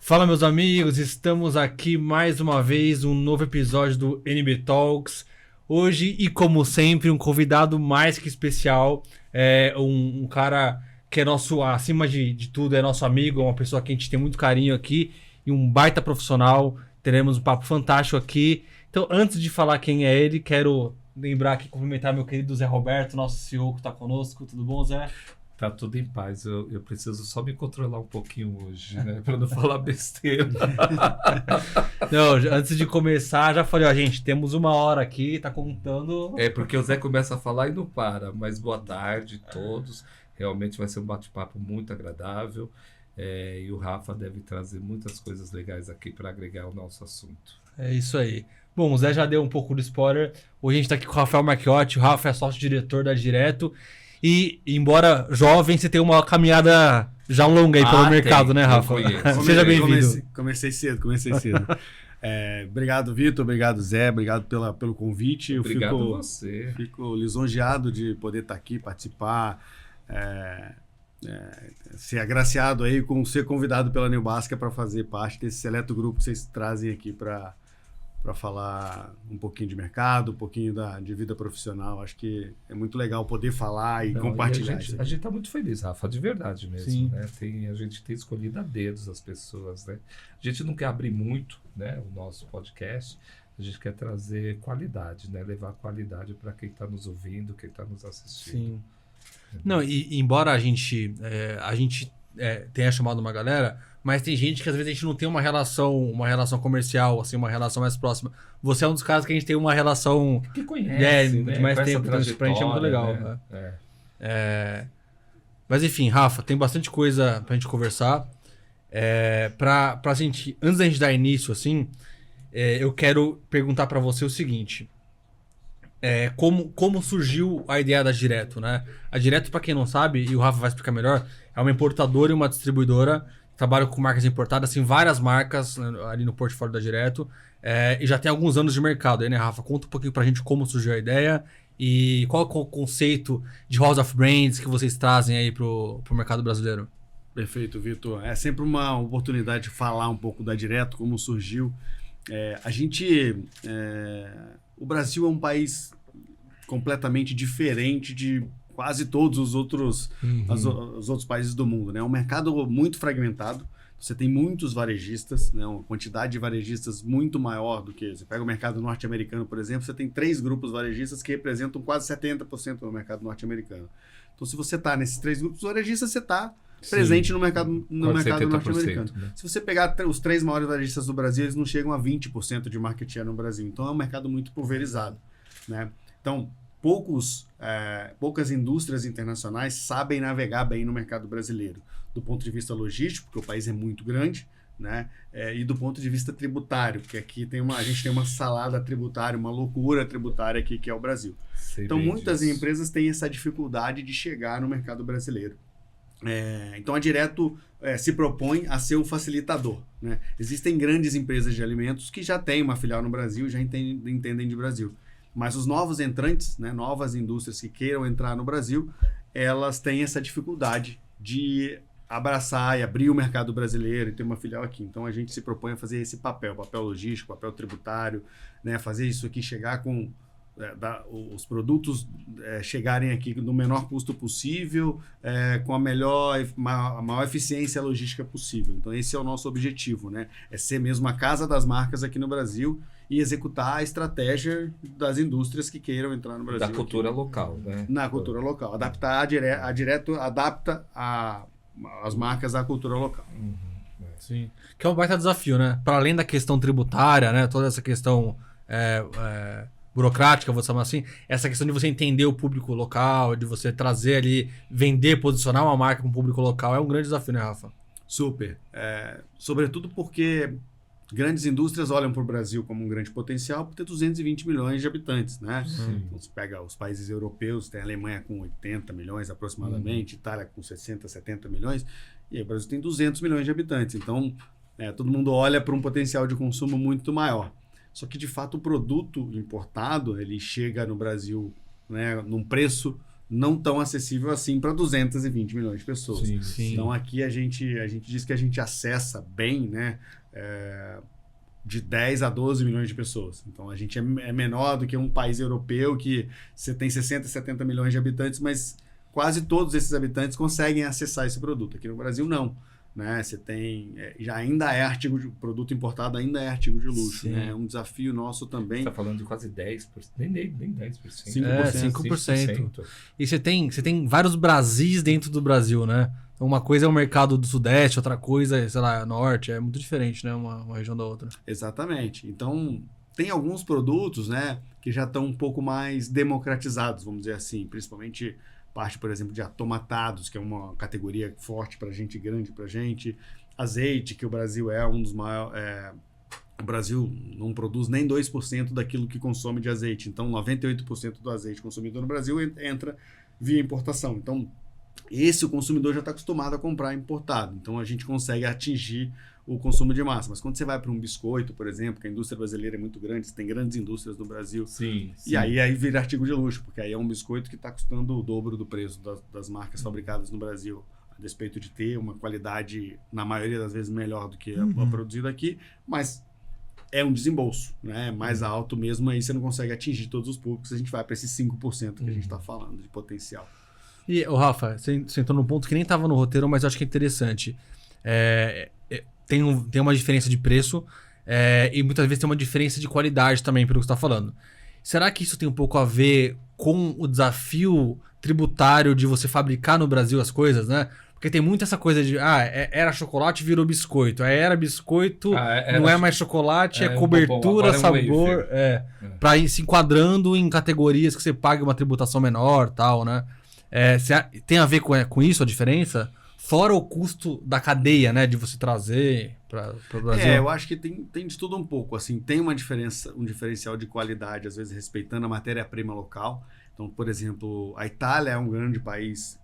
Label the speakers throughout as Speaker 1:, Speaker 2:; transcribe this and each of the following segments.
Speaker 1: Fala, meus amigos, estamos aqui mais uma vez, um novo episódio do NB Talks. Hoje, e como sempre, um convidado mais que especial, um cara que é nosso, acima de tudo, é nosso amigo, é uma pessoa que a gente tem muito carinho aqui e um baita profissional. Teremos um papo fantástico aqui. Então, antes de falar quem é ele, quero lembrar aqui, cumprimentar meu querido Zé Roberto, nosso CEO que está conosco. Tudo bom, Zé?
Speaker 2: Tá tudo em paz, eu preciso só me controlar um pouquinho hoje, né? Para não falar besteira.
Speaker 1: Não, antes de começar, já falei, ó, gente, temos 1 hora aqui, tá contando.
Speaker 2: É porque o Zé começa a falar e não para, mas boa tarde a todos. Realmente vai ser um bate-papo muito agradável e o Rafa deve trazer muitas coisas legais aqui para agregar ao nosso assunto.
Speaker 1: É isso aí. Bom, o Zé já deu um pouco do spoiler. Hoje a gente tá aqui com o Rafael Marchiotti. O Rafa é sócio-diretor da Direto. E, embora jovem, você tem uma caminhada já longa aí pelo mercado, né, Rafa? Seja bem-vindo.
Speaker 3: Comecei cedo. Obrigado, Vitor. Obrigado, Zé. Obrigado pelo convite.
Speaker 2: Obrigado você.
Speaker 3: Fico lisonjeado de poder estar aqui, participar, ser agraciado aí com ser convidado pela Neobasca para fazer parte desse seleto grupo que vocês trazem aqui para falar um pouquinho de mercado, um pouquinho de vida profissional. Acho que é muito legal poder falar e compartilhar isso.
Speaker 2: A gente está muito feliz, Rafa, de verdade mesmo.
Speaker 1: Sim.
Speaker 2: Né? A gente tem escolhido a dedos as pessoas. Né? A gente não quer abrir muito, né, o nosso podcast, a gente quer trazer qualidade, né? Levar qualidade para quem está nos ouvindo, quem está nos assistindo.
Speaker 1: Sim. Não, e embora a gente tenha chamado uma galera, mas tem gente que às vezes a gente não tem uma relação comercial, assim, uma relação mais próxima. Você é um dos caras que a gente tem uma relação
Speaker 2: que conhece, né?
Speaker 1: de mais tempo, então isso pra gente é muito legal. Né? Mas enfim, Rafa, tem bastante coisa pra gente conversar. Pra gente, antes da gente dar início, assim, eu quero perguntar pra você o seguinte. Como surgiu a ideia da Direto, né? A Direto, pra quem não sabe, e o Rafa vai explicar melhor, é uma importadora e uma distribuidora. Trabalho com marcas importadas, assim, várias marcas, né, ali no portfólio da Direto. E já tem alguns anos de mercado aí, né, Rafa? Conta um pouquinho pra gente como surgiu a ideia e qual é o conceito de House of Brands que vocês trazem aí pro mercado brasileiro.
Speaker 3: Perfeito, Vitor. É sempre uma oportunidade de falar um pouco da Direto, como surgiu. O Brasil é um país completamente diferente de quase todos os outros, os outros países do mundo, né? É um mercado muito fragmentado. Você tem muitos varejistas, né? Uma quantidade de varejistas muito maior do que... Você pega o mercado norte-americano, por exemplo, você tem 3 grupos varejistas que representam quase 70% do mercado norte-americano. Então, se você está nesses 3 grupos varejistas, você está presente no mercado norte-americano. Né? Se você pegar os 3 maiores varejistas do Brasil, eles não chegam a 20% de market share no Brasil. Então, é um mercado muito pulverizado, né? Então, poucas indústrias internacionais sabem navegar bem no mercado brasileiro, do ponto de vista logístico, porque o país é muito grande, né? E do ponto de vista tributário, porque aqui a gente tem uma salada tributária, uma loucura tributária aqui, que é o Brasil. Então, muitas empresas têm essa dificuldade de chegar no mercado brasileiro. Então, a Direto se propõe a ser um facilitador, né? Existem grandes empresas de alimentos que já têm uma filial no Brasil e já entendem de Brasil. Mas os novos entrantes, né, novas indústrias que queiram entrar no Brasil, elas têm essa dificuldade de abraçar e abrir o mercado brasileiro e ter uma filial aqui. Então, a gente se propõe a fazer esse papel logístico, papel tributário, né, fazer isso aqui chegar com... os produtos chegarem aqui no menor custo possível, com a maior eficiência logística possível. Então, esse é o nosso objetivo, né? É ser mesmo a casa das marcas aqui no Brasil e executar a estratégia das indústrias que queiram entrar no Brasil.
Speaker 2: Da cultura local, né?
Speaker 3: Na cultura local. Adaptar a Direto adapta as marcas à cultura local.
Speaker 1: Sim. Que é um baita desafio, né? Para além da questão tributária, né? Toda essa questão burocrática, vou chamar assim, essa questão de você entender o público local, de você trazer ali, vender, posicionar uma marca com o público local, é um grande desafio, né, Rafa?
Speaker 3: Super. Sobretudo porque grandes indústrias olham para o Brasil como um grande potencial por ter 220 milhões de habitantes, né? Então, você pega os países europeus, tem a Alemanha com 80 milhões aproximadamente, Itália com 60, 70 milhões, e aí o Brasil tem 200 milhões de habitantes. Então, todo mundo olha para um potencial de consumo muito maior. Só que, de fato, o produto importado, ele chega no Brasil, né, num preço não tão acessível assim para 220 milhões de pessoas.
Speaker 2: Sim,
Speaker 1: sim.
Speaker 3: Então aqui a gente diz que a gente acessa bem, né, de 10 a 12 milhões de pessoas. Então a gente é menor do que um país europeu que você tem 60, 70 milhões de habitantes, mas quase todos esses habitantes conseguem acessar esse produto. Aqui no Brasil não. Né? Você tem, já ainda é produto importado, ainda é artigo de luxo.
Speaker 1: Sim.
Speaker 3: Né? É um desafio nosso também.
Speaker 2: Você está falando de quase 10%, nem 10%.
Speaker 1: 5%. E você tem vários Brasis dentro do Brasil, né? Então, uma coisa é o mercado do Sudeste, outra coisa é, sei lá, Norte. É muito diferente, né? Uma região da outra.
Speaker 3: Exatamente. Então, tem alguns produtos, né, que já estão um pouco mais democratizados, vamos dizer assim. Principalmente parte, por exemplo, de atomatados, que é uma categoria forte para gente, grande para gente. Azeite, que o Brasil é um dos maiores... O Brasil não produz nem 2% daquilo que consome de azeite. Então, 98% do azeite consumido no Brasil entra via importação. Então, o consumidor já está acostumado a comprar importado. Então, a gente consegue atingir o consumo de massa. Mas quando você vai para um biscoito, por exemplo, que a indústria brasileira é muito grande, você tem grandes indústrias no Brasil.
Speaker 2: Sim.
Speaker 3: E aí vira artigo de luxo, porque aí é um biscoito que está custando o dobro do preço das marcas fabricadas no Brasil, a despeito de ter uma qualidade, na maioria das vezes, melhor do que a produzida aqui, mas é um desembolso, né? Mais alto mesmo, aí você não consegue atingir todos os públicos, a gente vai para esses 5% que a gente está falando de potencial.
Speaker 1: E, Rafa, você entrou num ponto que nem estava no roteiro, mas eu acho que é interessante. Tem uma diferença de preço e muitas vezes tem uma diferença de qualidade também, pelo que você está falando. Será que isso tem um pouco a ver com o desafio tributário de você fabricar no Brasil as coisas, né? Porque tem muito essa coisa de, era chocolate, virou biscoito. Aí era biscoito, não é mais chocolate, é cobertura, sabor. Para ir se enquadrando em categorias que você pague uma tributação menor, tal, né? Tem a ver com isso a diferença? Fora o custo da cadeia, né? De você trazer para o Brasil.
Speaker 3: Eu acho que tem de tudo um pouco. Assim, tem uma diferença, um diferencial de qualidade, às vezes respeitando a matéria-prima local. Então, por exemplo, a Itália é um grande país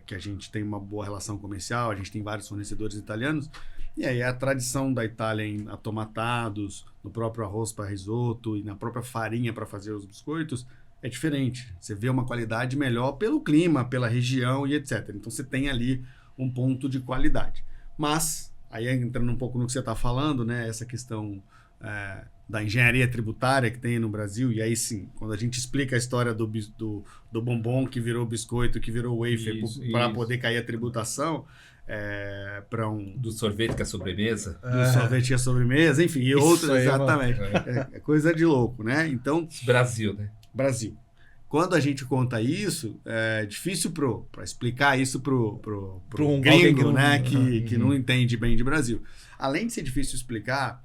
Speaker 3: que a gente tem uma boa relação comercial, a gente tem vários fornecedores italianos, e aí a tradição da Itália em atomatados, no próprio arroz para risoto e na própria farinha para fazer os biscoitos é diferente. Você vê uma qualidade melhor pelo clima, pela região e etc. Então, você tem ali um ponto de qualidade. Mas, aí entrando um pouco no que você está falando, né, essa questão da engenharia tributária que tem no Brasil, e aí sim, quando a gente explica a história do bombom que virou biscoito, que virou wafer, para poder cair a tributação, para
Speaker 2: do sorvete que é sobremesa.
Speaker 3: Do sorvete que é sobremesa, enfim, e outros, exatamente. É coisa de louco, né? Então...
Speaker 2: Brasil, né?
Speaker 3: Brasil. Quando a gente conta isso, é difícil para explicar isso pro
Speaker 1: um
Speaker 3: gringo, né, que não entende bem de Brasil. Além de ser difícil explicar,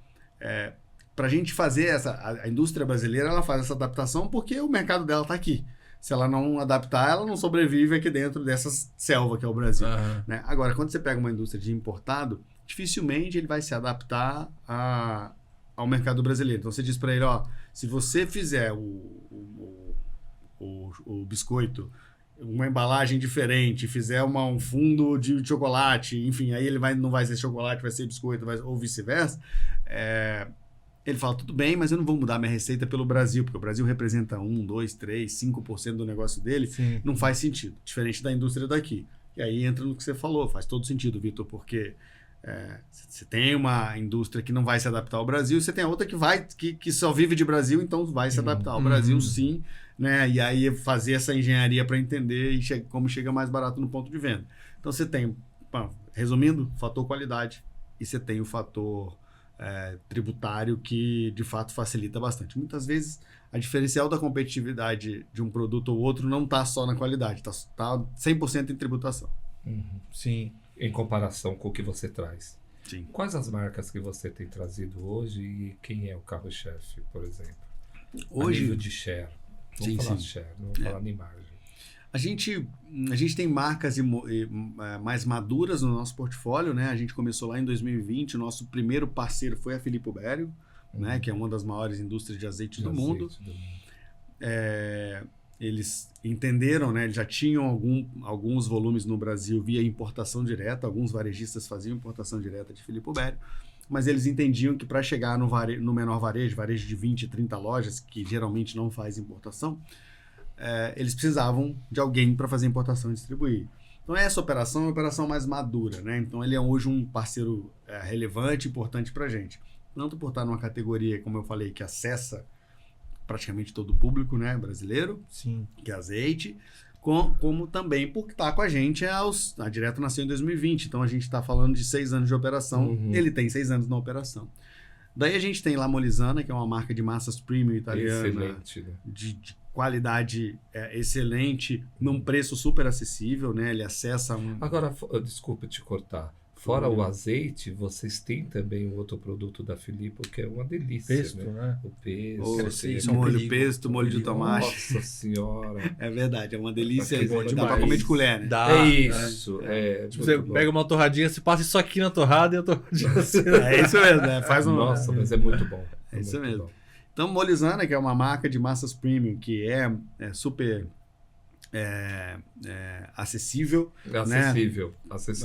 Speaker 3: para a gente fazer a indústria brasileira, ela faz essa adaptação porque o mercado dela está aqui. Se ela não adaptar, ela não sobrevive aqui dentro dessa selva que é o Brasil. Né? Agora, quando você pega uma indústria de importado, dificilmente ele vai se adaptar ao mercado brasileiro. Então você diz para ele, se você fizer o biscoito, uma embalagem diferente, fizer um fundo de chocolate, enfim, aí ele não vai ser chocolate, vai ser biscoito, ou vice-versa, ele fala, tudo bem, mas eu não vou mudar minha receita pelo Brasil, porque o Brasil representa 1, 2, 3, 5% do negócio dele. Sim. Não faz sentido, diferente da indústria daqui. E aí entra no que você falou, faz todo sentido, Vitor, porque você tem uma indústria que não vai se adaptar ao Brasil, você tem a outra que só vive de Brasil, então vai se adaptar ao Brasil, sim, né? E aí fazer essa engenharia para entender como chega mais barato no ponto de venda. Então você tem, resumindo, fator qualidade, e você tem o fator tributário que de fato facilita bastante. Muitas vezes a diferencial da competitividade de um produto ou outro não está só na qualidade, está 100% em tributação.
Speaker 1: Sim.
Speaker 2: Em comparação com o que você traz.
Speaker 3: Sim.
Speaker 2: Quais as marcas que você tem trazido hoje e quem é o carro-chefe, por exemplo?
Speaker 3: Hoje,
Speaker 2: a nível de share. Vamos falar de share, não vamos falar de margem.
Speaker 3: A gente tem marcas mais maduras no nosso portfólio, né? A gente começou lá em 2020, o nosso primeiro parceiro foi a Filippo Berio, né? Que é uma das maiores indústrias de azeite do mundo. Eles entenderam, né? Eles já tinham alguns volumes no Brasil via importação direta, alguns varejistas faziam importação direta de Filippo Berio, mas eles entendiam que para chegar no menor varejo de 20, 30 lojas, que geralmente não faz importação, eles precisavam de alguém para fazer importação e distribuir. Então essa operação é uma operação mais madura, né? Então ele é hoje um parceiro relevante, importante para a gente. Tanto por estar numa categoria, como eu falei, que acessa praticamente todo o público, né, brasileiro,
Speaker 1: Sim.
Speaker 3: que é azeite, como também por estar com a gente, a Direto nasceu em 2020, então a gente está falando de 6 anos de operação, ele tem 6 anos na operação. Daí a gente tem La Molizana, que é uma marca de massas premium italiana,
Speaker 2: Excelente, né?
Speaker 3: de qualidade excelente, num preço super acessível, né? Ele acessa
Speaker 2: Agora, desculpa te cortar. Fora o azeite, vocês têm também um outro produto da Filippo que é uma delícia,
Speaker 1: Pesto, né?
Speaker 2: O pesto.
Speaker 3: molho pesto, molho de tomate.
Speaker 2: Nossa senhora.
Speaker 3: É verdade, é uma delícia.
Speaker 2: Que bom
Speaker 3: Dá
Speaker 1: demais.
Speaker 3: pra comer de colher, né?
Speaker 1: Dá.
Speaker 2: Isso.
Speaker 1: Tipo, você pega uma torradinha, você passa isso aqui na torrada e a torradinha assim.
Speaker 3: É isso mesmo, né? Faz um...
Speaker 2: Nossa, mas é muito bom.
Speaker 3: É isso
Speaker 2: muito
Speaker 3: mesmo.
Speaker 2: bom.
Speaker 3: Então, Molizana, que é uma marca de massas premium, que é super acessível.
Speaker 2: Acessível.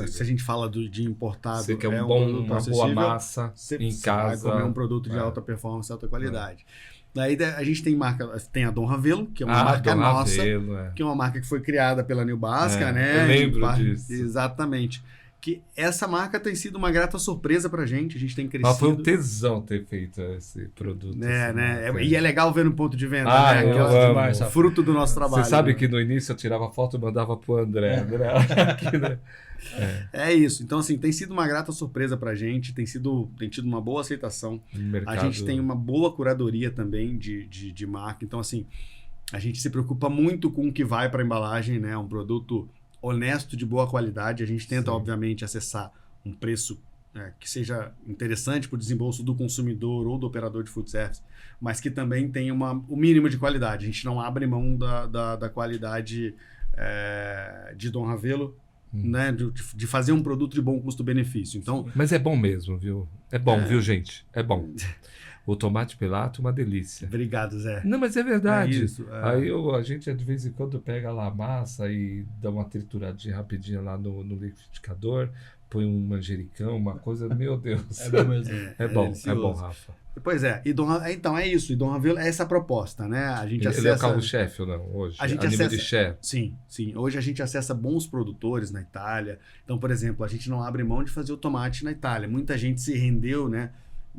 Speaker 3: Se a gente fala de importado,
Speaker 2: Você quer
Speaker 3: um
Speaker 2: uma
Speaker 3: produto
Speaker 2: boa
Speaker 3: acessível,
Speaker 2: massa em
Speaker 3: você
Speaker 2: casa.
Speaker 3: vai comer um produto de alta performance, alta qualidade. Daí a gente tem a Dom Ravelo, que é uma marca
Speaker 2: Dom
Speaker 3: nossa,
Speaker 2: Ravelo,
Speaker 3: que é uma marca que foi criada pela New Basca, né?
Speaker 2: Eu lembro disso.
Speaker 3: Exatamente. Que essa marca tem sido uma grata surpresa pra gente, a gente tem crescido.
Speaker 2: Mas foi um tesão ter feito esse produto.
Speaker 3: E é legal ver no ponto de venda,
Speaker 2: Ah,
Speaker 3: né?
Speaker 2: eu
Speaker 3: Que
Speaker 2: amo.
Speaker 3: demais, fruto do nosso trabalho.
Speaker 2: Você sabe
Speaker 3: né?
Speaker 2: que no início eu tirava foto e mandava pro André.
Speaker 3: É isso. Então, assim, tem sido uma grata surpresa pra gente, tem tido uma boa aceitação.
Speaker 2: Mercado...
Speaker 3: A gente tem uma boa curadoria também de marca. Então, assim, a gente se preocupa muito com o que vai para a embalagem, né? Um produto honesto, de boa qualidade. A gente tenta, obviamente, acessar um preço que seja interessante para o desembolso do consumidor ou do operador de food service, mas que também tenha o mínimo de qualidade. A gente não abre mão da qualidade de Dom Ravelo, né? De fazer um produto de bom custo-benefício. Então,
Speaker 2: mas é bom mesmo, viu? É bom, viu, gente? É bom. O tomate pelato, uma delícia.
Speaker 3: Obrigado, Zé.
Speaker 2: Não, mas é verdade.
Speaker 3: É isso,
Speaker 2: Aí a gente, de vez em quando, pega lá a massa e dá uma trituradinha rapidinha lá no liquidificador, põe um manjericão, uma coisa... Meu Deus.
Speaker 1: É bom mesmo.
Speaker 2: É bom, Rafa.
Speaker 3: Pois é. Então é isso. E Dom Ravelo é essa a proposta, né? A gente
Speaker 2: Ele é o carro-chefe ou não, hoje?
Speaker 3: A gente
Speaker 2: nível
Speaker 3: acessa...
Speaker 2: de chefe?
Speaker 3: Sim. Hoje a gente acessa bons produtores na Itália. Então, por exemplo, a gente não abre mão de fazer o tomate na Itália. Muita gente se rendeu, né?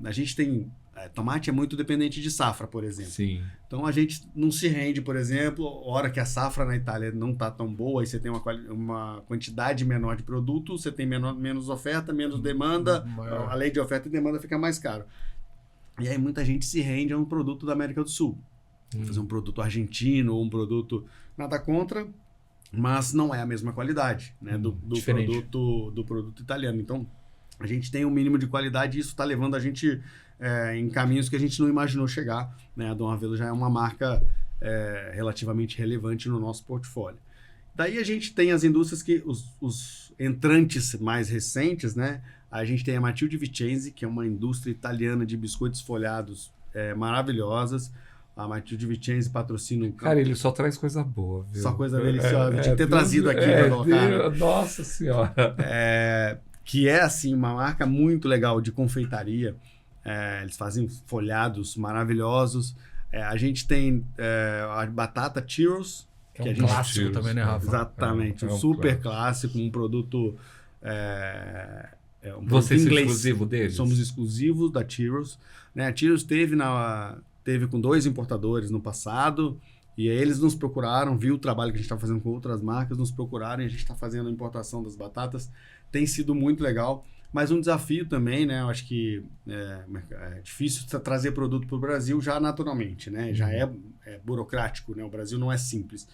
Speaker 3: A gente tem... tomate é muito dependente de safra, por exemplo.
Speaker 2: Sim.
Speaker 3: Então a gente não se rende, por exemplo, a hora que a safra na Itália não está tão boa, aí você tem uma quantidade menor de produto, você tem menos oferta, menos demanda, a lei de oferta e demanda fica mais caro. E aí muita gente se rende a um produto da América do Sul. Fazer um produto argentino ou um produto... Nada contra, mas não é a mesma qualidade, né, do produto italiano. Então a gente tem um mínimo de qualidade e isso está levando a gente... em caminhos que a gente não imaginou chegar, né? A Dom Ravelo já é uma marca relativamente relevante no nosso portfólio. Daí a gente tem as indústrias que os entrantes mais recentes, né? A gente tem a Matilde Vicenzi, que é uma indústria italiana de biscoitos folhados maravilhosas. A Matilde Vicenzi patrocina um...
Speaker 2: Cara, ele só traz coisa boa, viu?
Speaker 3: Só coisa deliciosa. Tinha que ter trazido aqui para colocar.
Speaker 2: Nossa Senhora!
Speaker 3: Que é, assim, uma marca muito legal de confeitaria. Eles fazem folhados maravilhosos. A gente tem a batata Churros.
Speaker 1: Que é um clássico também, né, Rafa?
Speaker 3: Exatamente. Um super clássico, um produto...
Speaker 2: Vocês são exclusivo deles?
Speaker 3: Somos exclusivos da Churros. Né? A Churros teve com 2 importadores no passado. E aí eles nos procuraram, viu o trabalho que a gente está fazendo com outras marcas, nos procuraram e a gente está fazendo a importação das batatas. Tem sido muito legal. Mas um desafio também, né? Eu acho que é difícil trazer produto para o Brasil já naturalmente, né? Já é burocrático, né? O Brasil não é simples.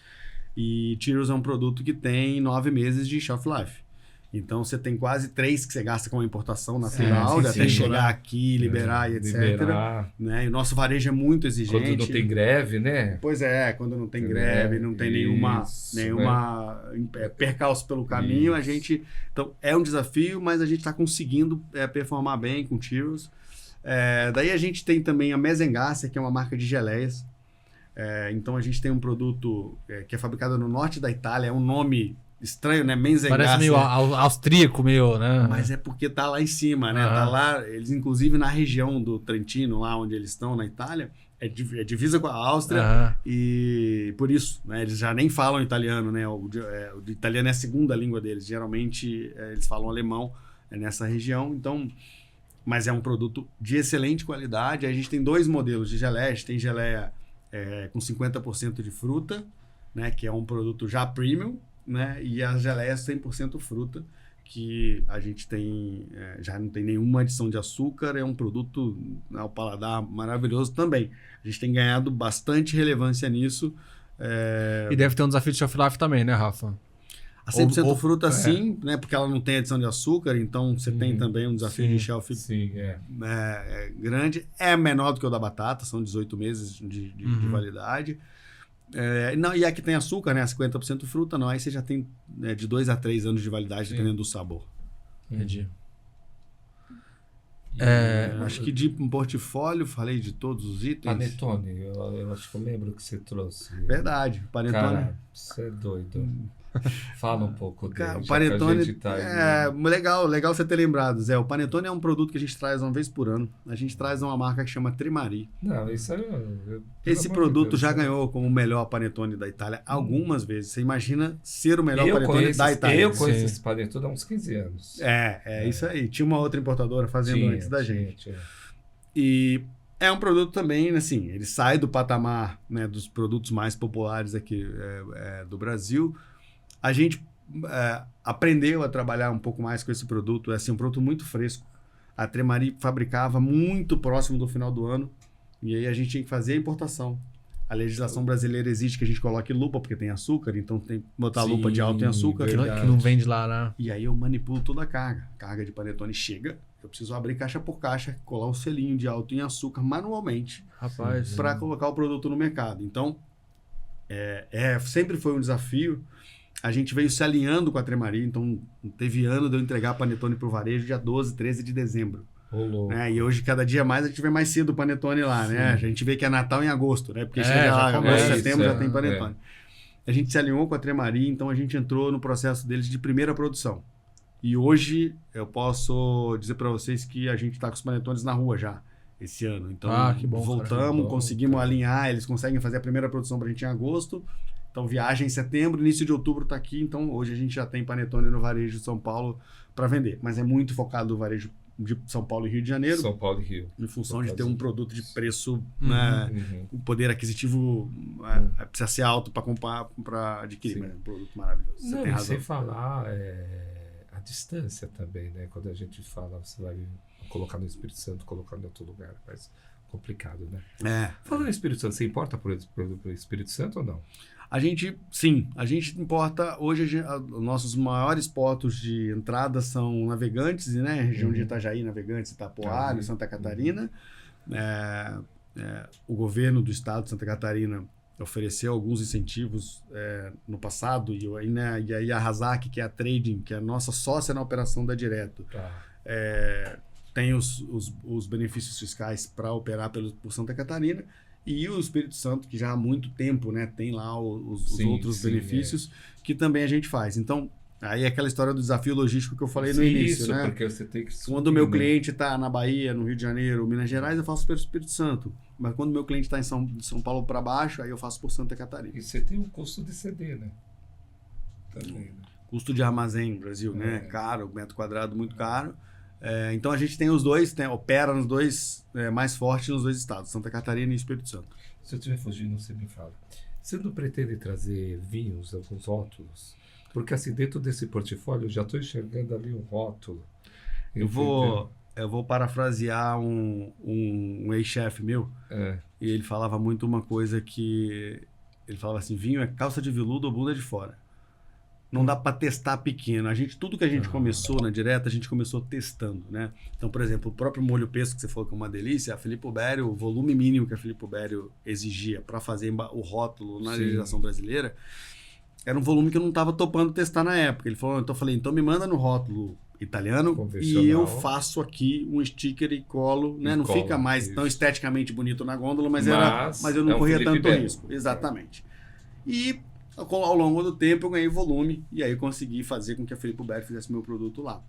Speaker 3: E Churros é um produto que tem 9 meses de shelf life. Então você tem quase 3 que você gasta com a importação natural, até chegar aqui, liberar e etc. Né? E o nosso varejo é muito exigente.
Speaker 2: Quando não tem greve, né?
Speaker 3: Pois é, quando não tem greve, não tem nenhuma percalço pelo caminho, a gente... Então, é um desafio, mas a gente está conseguindo performar bem com Churros. Daí a gente tem também a Mezengasse, que é uma marca de geleias. Então a gente tem um produto que é fabricado no norte da Itália, é um nome... estranho, né? Mezengasse.
Speaker 1: Parece meio austríaco, meio, né?
Speaker 3: Mas é porque tá lá em cima, né? Tá lá, eles inclusive na região do Trentino, lá onde eles estão, na Itália, é divisa com a Áustria.
Speaker 1: Aham.
Speaker 3: E por isso, né, eles já nem falam italiano, né? O italiano é a segunda língua deles. Geralmente eles falam alemão nessa região. Então, mas é um produto de excelente qualidade. A gente tem 2 modelos de geleia. A gente tem geleia com 50% de fruta, né? Que é um produto já premium, né? E as geleias 100% fruta, que a gente tem, já não tem nenhuma adição de açúcar, é um produto ao paladar maravilhoso também. A gente tem ganhado bastante relevância nisso.
Speaker 1: E deve ter um desafio de shelf life também, né, Rafa?
Speaker 3: A 100% fruta, sim, né? Porque ela não tem adição de açúcar, então você tem também um desafio de shelf grande. É menor do que o da batata, são 18 meses de validade. Não, e a que tem açúcar, né? 50% fruta, não. Aí você já tem de 2 a 3 anos de validade, dependendo do sabor.
Speaker 1: Entendi.
Speaker 3: Acho que de portfólio, falei de todos os itens.
Speaker 2: Panetone, eu acho que eu lembro que você trouxe.
Speaker 3: Verdade, panetone.
Speaker 2: Cara, você é doido. Fala um pouco dele.
Speaker 3: O panetone
Speaker 2: Tá
Speaker 3: legal você ter lembrado, Zé. O panetone é um produto que a gente traz uma vez por ano. A gente traz uma marca que chama Tremari.
Speaker 2: Não, isso aí...
Speaker 3: Esse produto já ganhou como o melhor panetone da Itália algumas vezes. Você imagina ser o melhor panetone da Itália.
Speaker 2: Eu conheço esse panetone há uns 15 anos.
Speaker 3: Isso aí. Tinha uma outra importadora fazendo antes da gente.
Speaker 2: Tinha.
Speaker 3: E é um produto também, assim, ele sai do patamar, né, dos produtos mais populares aqui do Brasil. A gente aprendeu a trabalhar um pouco mais com esse produto. É assim, um produto muito fresco. A Tremari fabricava muito próximo do final do ano. E aí a gente tinha que fazer a importação. A legislação brasileira exige que a gente coloque lupa, porque tem açúcar. Então tem que botar lupa de alto em açúcar.
Speaker 1: Que não vende lá, né?
Speaker 3: E aí eu manipulo toda a carga. A carga de panetone chega. Eu preciso abrir caixa por caixa, colar o selinho de alto em açúcar manualmente.
Speaker 1: Rapaz.
Speaker 3: Para colocar o produto no mercado. Então, sempre foi um desafio. A gente veio se alinhando com a Tremari, então teve ano de eu entregar panetone para o varejo dia 12, 13 de dezembro. E hoje, cada dia mais, a gente vê mais cedo o panetone lá, né? A gente vê que é Natal em agosto, né? Porque chega lá, agosto, setembro, já tem panetone. A gente se alinhou com a Tremari, então a gente entrou no processo deles de primeira produção. E hoje, eu posso dizer para vocês que a gente está com os panetones na rua já, esse ano. Então,
Speaker 1: que bom,
Speaker 3: voltamos, conseguimos alinhar, eles conseguem fazer a primeira produção para a gente em agosto. Então, viagem em setembro, início de outubro está aqui. Então, hoje a gente já tem panetone no varejo de São Paulo para vender. Mas é muito focado no varejo de São Paulo e Rio de Janeiro.
Speaker 2: São Paulo e Rio.
Speaker 3: Em função de ter um produto de preço, o poder aquisitivo precisa ser alto para comprar, para adquirir. Mas é um produto maravilhoso. Você tem razão.
Speaker 2: Sem falar a distância também, né? Quando a gente fala, você vai colocar no Espírito Santo, colocar em outro lugar. Mas complicado, né? Falando em Espírito Santo, você importa por Espírito Santo ou não?
Speaker 3: A gente importa, hoje os nossos maiores portos de entrada são Navegantes, né? Região de Itajaí, Navegantes, Itapoá, Santa Catarina. O governo do estado de Santa Catarina ofereceu alguns incentivos no passado, e aí a Razak, que é a Trading, que é a nossa sócia na operação da Direto, tem os benefícios fiscais para operar por Santa Catarina. E o Espírito Santo, que já há muito tempo, né, tem lá os outros benefícios que também a gente faz. Então, aí é aquela história do desafio logístico que eu falei no início, né?
Speaker 2: Porque você tem que
Speaker 3: quando o meu cliente está na Bahia, no Rio de Janeiro, Minas Gerais, eu faço pelo Espírito Santo. Mas quando o meu cliente está em São Paulo para baixo, aí eu faço por Santa Catarina.
Speaker 2: E você tem um custo de CD, né? Também, né?
Speaker 3: Custo de armazém no Brasil, né? Caro, metro quadrado muito caro. Então a gente tem os dois, opera nos dois, mais forte nos dois estados, Santa Catarina e Espírito Santo.
Speaker 2: Se eu estiver fugindo, você me fala. Você não pretende trazer vinhos, alguns rótulos? Porque assim, dentro desse portfólio, eu já estou enxergando ali um rótulo.
Speaker 3: Eu vou parafrasear um ex-chefe meu, e ele falava muito uma coisa que... Ele falava assim, vinho é calça de veludo ou bunda de fora. Não dá para testar pequeno. Tudo que a gente começou na Direta, a gente começou testando, né? Então, por exemplo, o próprio molho pesto que você falou que é uma delícia, a Filippo Berio, o volume mínimo que a Filippo Berio exigia para fazer o rótulo na legislação brasileira, era um volume que eu não estava topando testar na época. Ele falou, então me manda no rótulo italiano e eu faço aqui um sticker e colo, né? Não fica mais tão esteticamente bonito na gôndola, mas eu não corria tanto risco. Exatamente. E ao longo do tempo eu ganhei volume e aí eu consegui fazer com que a Filippo Berio fizesse meu produto lá.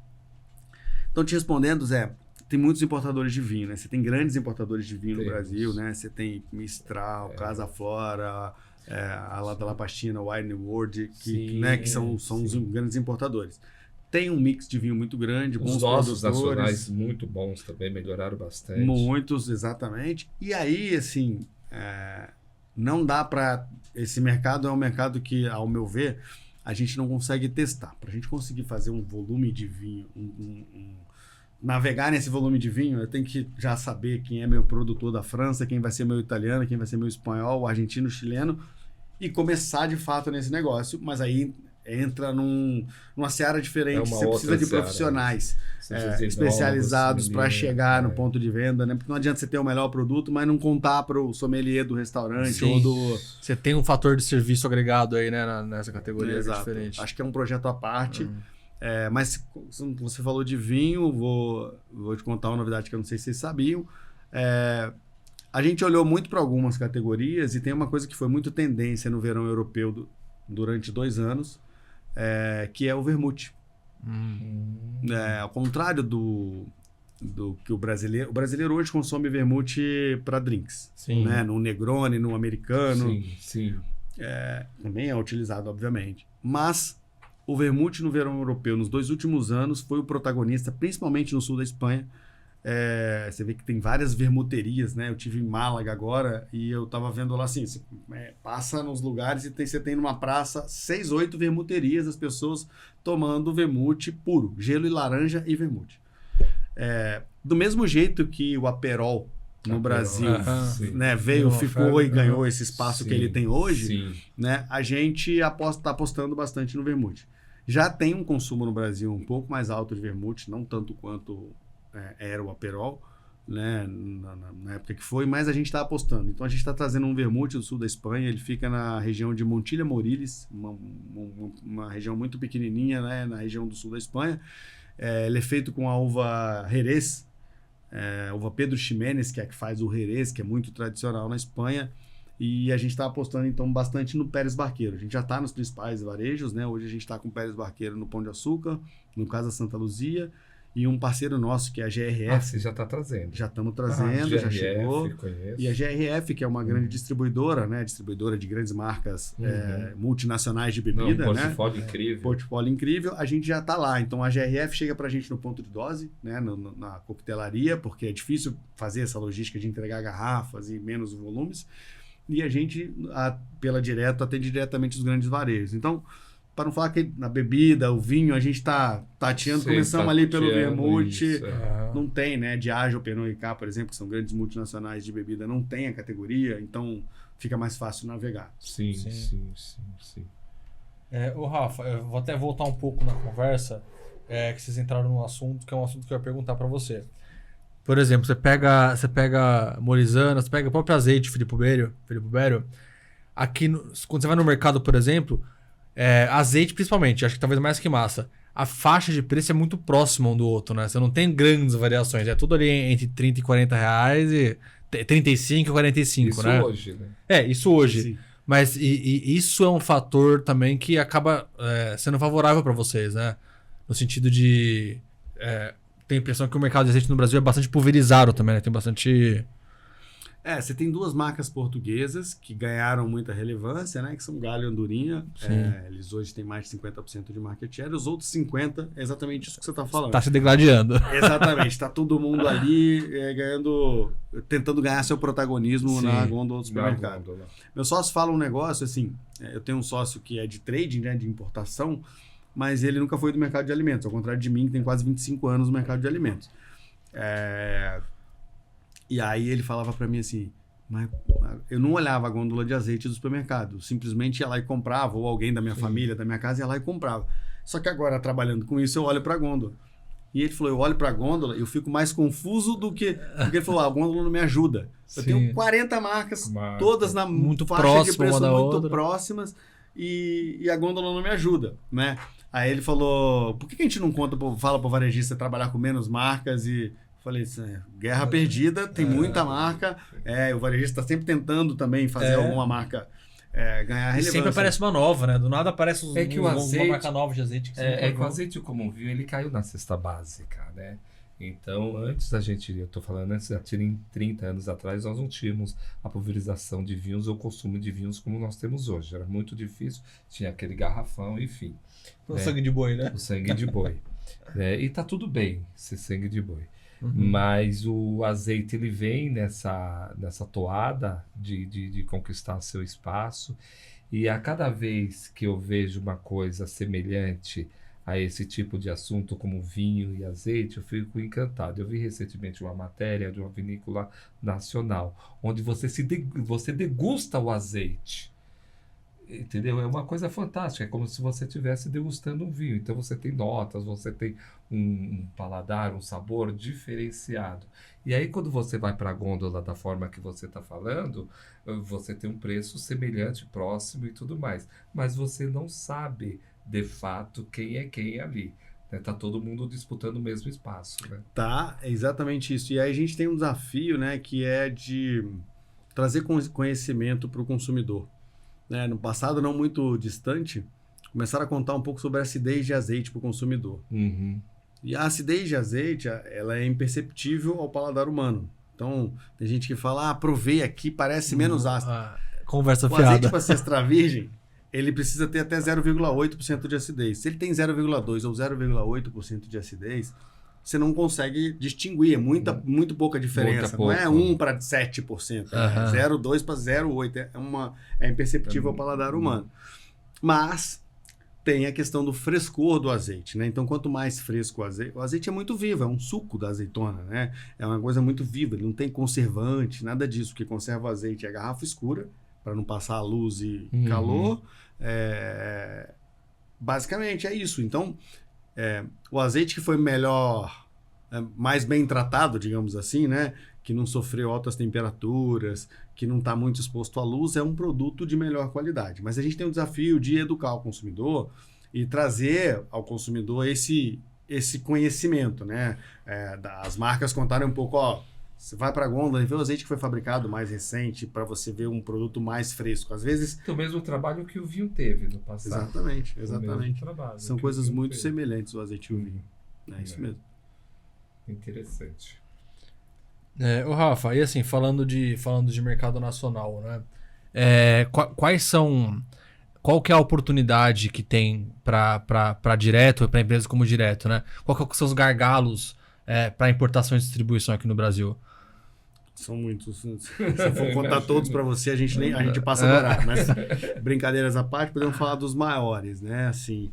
Speaker 3: Então, te respondendo, Zé, tem muitos importadores de vinho, né? Você tem grandes importadores de vinho no
Speaker 2: Temos.
Speaker 3: Brasil, né? Você tem Mistral, Casa Flora, a Lata La Pastina, Wine World,
Speaker 2: Sim,
Speaker 3: né? Que são os grandes importadores. Tem um mix de vinho muito grande, bons
Speaker 2: Os nossos
Speaker 3: produtores.
Speaker 2: nacionais muito bons também, melhoraram bastante.
Speaker 3: Muitos, exatamente. E aí, assim, não dá para... Esse mercado é um mercado que, ao meu ver, a gente não consegue testar. Para a gente conseguir fazer um volume de vinho, navegar nesse volume de vinho, eu tenho que já saber quem é meu produtor da França, quem vai ser meu italiano, quem vai ser meu espanhol, o argentino, o chileno, e começar de fato nesse negócio. Mas aí entra numa seara diferente. Você precisa de profissionais especializados para chegar no ponto de venda, né? Porque não adianta você ter o melhor produto, mas não contar para o sommelier do restaurante.
Speaker 1: Sim.
Speaker 3: Ou do...
Speaker 1: Você tem um fator de serviço agregado aí, né, nessa categoria.
Speaker 3: Exato.
Speaker 1: Diferente.
Speaker 3: Acho que é um projeto à parte. Mas você falou de vinho, vou te contar uma novidade que eu não sei se vocês sabiam. A gente olhou muito para algumas categorias e tem uma coisa que foi muito tendência no verão europeu durante 2 anos, que é o vermute. Ao contrário do que o brasileiro hoje consome vermute para drinks.
Speaker 1: Sim.
Speaker 3: Né? No Negroni, no americano.
Speaker 2: Sim.
Speaker 3: Também é utilizado, obviamente. Mas o vermute no verão europeu, nos 2 últimos anos, foi o protagonista, principalmente no sul da Espanha. Você vê que tem várias vermuterias, né? Eu tive em Málaga agora e eu tava vendo lá assim, você passa nos lugares e você tem numa praça 6, 8 vermuterias, as pessoas tomando vermute puro, gelo e laranja e vermute. Do mesmo jeito que o Aperol no Brasil, né, ficou e ganhou esse espaço que ele tem hoje, né? A gente está apostando bastante no vermute. Já tem um consumo no Brasil um pouco mais alto de vermute, não tanto quanto era o Aperol, né, na época que foi, mas a gente está apostando. Então a gente está trazendo um vermute do sul da Espanha, ele fica na região de Montilla Moriles, uma região muito pequenininha, né, na região do sul da Espanha. Ele é feito com a uva Jerez, uva Pedro Ximénez, que é a que faz o Jerez, que é muito tradicional na Espanha. E a gente está apostando, então, bastante no Pérez Barqueiro. A gente já está nos principais varejos, né? Hoje a gente está com o Pérez Barqueiro no Pão de Açúcar, no Casa Santa Luzia, e um parceiro nosso, que é a GRF.
Speaker 2: Você já está trazendo.
Speaker 3: Já estamos trazendo, já chegou.
Speaker 2: Conheço.
Speaker 3: E a GRF, que é uma grande distribuidora, né? Distribuidora de grandes marcas multinacionais de bebida,
Speaker 2: portfólio incrível.
Speaker 3: Portfólio incrível. A gente já está lá. Então, a GRF chega para a gente no ponto de dose, né? Na coquetelaria, porque é difícil fazer essa logística de entregar garrafas e menos volumes. E a gente, pela direta, atende diretamente os grandes varejos. Então, para não falar que na bebida, o vinho, a gente está tateando, começamos ali pelo vermute. Não tem, né? Diageo, Pernod Ricard, por exemplo, que são grandes multinacionais de bebida, não tem a categoria, então fica mais fácil navegar.
Speaker 2: Sim.
Speaker 1: Ô Rafa, eu vou até voltar um pouco na conversa, que vocês entraram num assunto, que é um assunto que eu ia perguntar para você. Por exemplo, você pega Morizana, você pega o próprio azeite Filippo Berio. Aqui, quando você vai no mercado, por exemplo, azeite principalmente, acho que talvez mais que massa, a faixa de preço é muito próxima um do outro, né? Você não tem grandes variações, é tudo ali entre 30 e 40 reais e 35 e 45,
Speaker 2: isso,
Speaker 1: né?
Speaker 2: Isso hoje, né?
Speaker 1: Isso hoje.
Speaker 3: Sim.
Speaker 1: Mas isso é um fator também que acaba sendo favorável para vocês, né? No sentido de... Tenho a impressão que o mercado de azeite no Brasil é bastante pulverizado também, né? Tem bastante...
Speaker 3: Você tem 2 marcas portuguesas que ganharam muita relevância, né? Que são Galho e Andorinha. Eles hoje têm mais de 50% de market share. Os outros 50% é exatamente isso que você está falando.
Speaker 1: Está se degradando.
Speaker 3: Exatamente. Está todo mundo ali tentando ganhar seu protagonismo na gôndola do supermercado. Meu sócio fala um negócio assim, eu tenho um sócio que é de trading, né? De importação, mas ele nunca foi do mercado de alimentos, ao contrário de mim, que tem quase 25 anos no mercado de alimentos. E aí ele falava para mim assim, mas eu não olhava a gôndola de azeite do supermercado, simplesmente ia lá e comprava, ou alguém da minha família, da minha casa, ia lá e comprava. Só que agora, trabalhando com isso, eu olho para a gôndola. E ele falou, eu olho para a gôndola e eu fico mais confuso do que... Porque ele falou, a gôndola não me ajuda. Eu tenho 40 marcas, todas na
Speaker 1: muito
Speaker 3: faixa de preço muito
Speaker 1: outra.
Speaker 3: próximas, e a gôndola não me ajuda, né? Aí ele falou, por que a gente não fala para o varejista trabalhar com menos marcas e... Falei, guerra perdida, tem muita marca. O varejista está sempre tentando também fazer alguma marca ganhar relevância.
Speaker 1: E sempre aparece uma nova, né? Do nada aparece
Speaker 2: que o azeite,
Speaker 1: uma marca nova de azeite.
Speaker 2: Que o azeite como vinho, ele caiu na cesta básica, né? Então, antes da gente, eu estou falando antes, há 30 anos atrás, nós não tínhamos a pulverização de vinhos ou consumo de vinhos como nós temos hoje. Era muito difícil, tinha aquele garrafão, enfim.
Speaker 1: O sangue de boi, né?
Speaker 2: O sangue de boi. E tá tudo bem, esse sangue de boi. Mas o azeite, ele vem nessa toada de conquistar seu espaço. E a cada vez que eu vejo uma coisa semelhante a esse tipo de assunto, como vinho e azeite, eu fico encantado. Eu vi recentemente uma matéria de uma vinícola nacional, onde você degusta o azeite. Entendeu? É uma coisa fantástica, é como se você estivesse degustando um vinho. Então você tem notas, você tem um paladar, um sabor diferenciado. E aí quando você vai para a gôndola da forma que você está falando, você tem um preço semelhante, próximo e tudo mais. Mas você não sabe, de fato, quem é quem ali. Né? Tá todo mundo disputando o mesmo espaço. Né?
Speaker 3: Tá, é exatamente isso. E aí a gente tem um desafio, né, que é de trazer conhecimento para o consumidor. Né? No passado, não muito distante, começaram a contar um pouco sobre a acidez de azeite para o consumidor. E a acidez de azeite, ela é imperceptível ao paladar humano. Então, tem gente que fala, provei aqui, parece menos ácido.
Speaker 1: Conversa
Speaker 3: o
Speaker 1: fiada.
Speaker 3: azeite para ser extra virgem, ele precisa ter até 0,8% de acidez. Se ele tem 0,2% ou 0,8% de acidez, você não consegue distinguir, é muito pouca diferença. Não é 1 para 7%, é 0,2 para 0,8%. É imperceptível ao paladar humano. Mas tem a questão do frescor do azeite, né? Então, quanto mais fresco o azeite é muito vivo, é um suco da azeitona, né? É uma coisa muito viva, ele não tem conservante, nada disso. O que conserva o azeite é a garrafa escura, para não passar a luz e calor. Basicamente é isso. Então, o azeite que foi melhor, mais bem tratado, digamos assim, né? Que não sofreu altas temperaturas, que não está muito exposto à luz, é um produto de melhor qualidade. Mas a gente tem o desafio de educar o consumidor e trazer ao consumidor esse conhecimento, né? As marcas contarem um pouco, você vai para a gôndola e vê o azeite que foi fabricado mais recente para você ver um produto mais fresco. Às vezes...
Speaker 2: É o mesmo trabalho que o vinho teve no passado.
Speaker 3: Exatamente. São coisas muito semelhantes o azeite e o vinho. É isso mesmo.
Speaker 2: Interessante.
Speaker 1: Ô Rafa, e assim, falando de mercado nacional, né? Qual que é a oportunidade que tem para direto, para empresas como direto, né? Qual que são os gargalos para importação e distribuição aqui no Brasil?
Speaker 3: São muitos. Se eu for contar todos para você, a gente passa do horário. Mas, brincadeiras à parte, podemos falar dos maiores, né? Assim,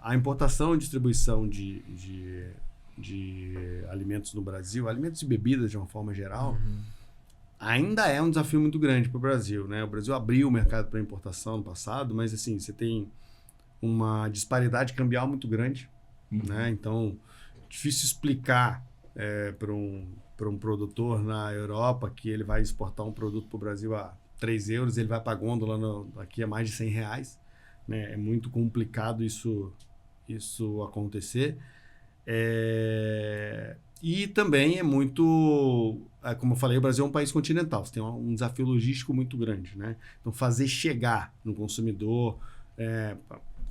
Speaker 3: a importação e distribuição de alimentos no Brasil, alimentos e bebidas de uma forma geral, ainda é um desafio muito grande para o Brasil, né? O Brasil abriu o mercado para importação no passado, mas assim, você tem uma disparidade cambial muito grande, né? Então, difícil explicar para um produtor na Europa que ele vai exportar um produto para o Brasil a 3 euros, ele vai para a gôndola aqui a mais de 100 reais, né? É muito complicado isso acontecer. E também é muito, como eu falei, o Brasil é um país continental, você tem um desafio logístico muito grande, né? Então, fazer chegar no consumidor,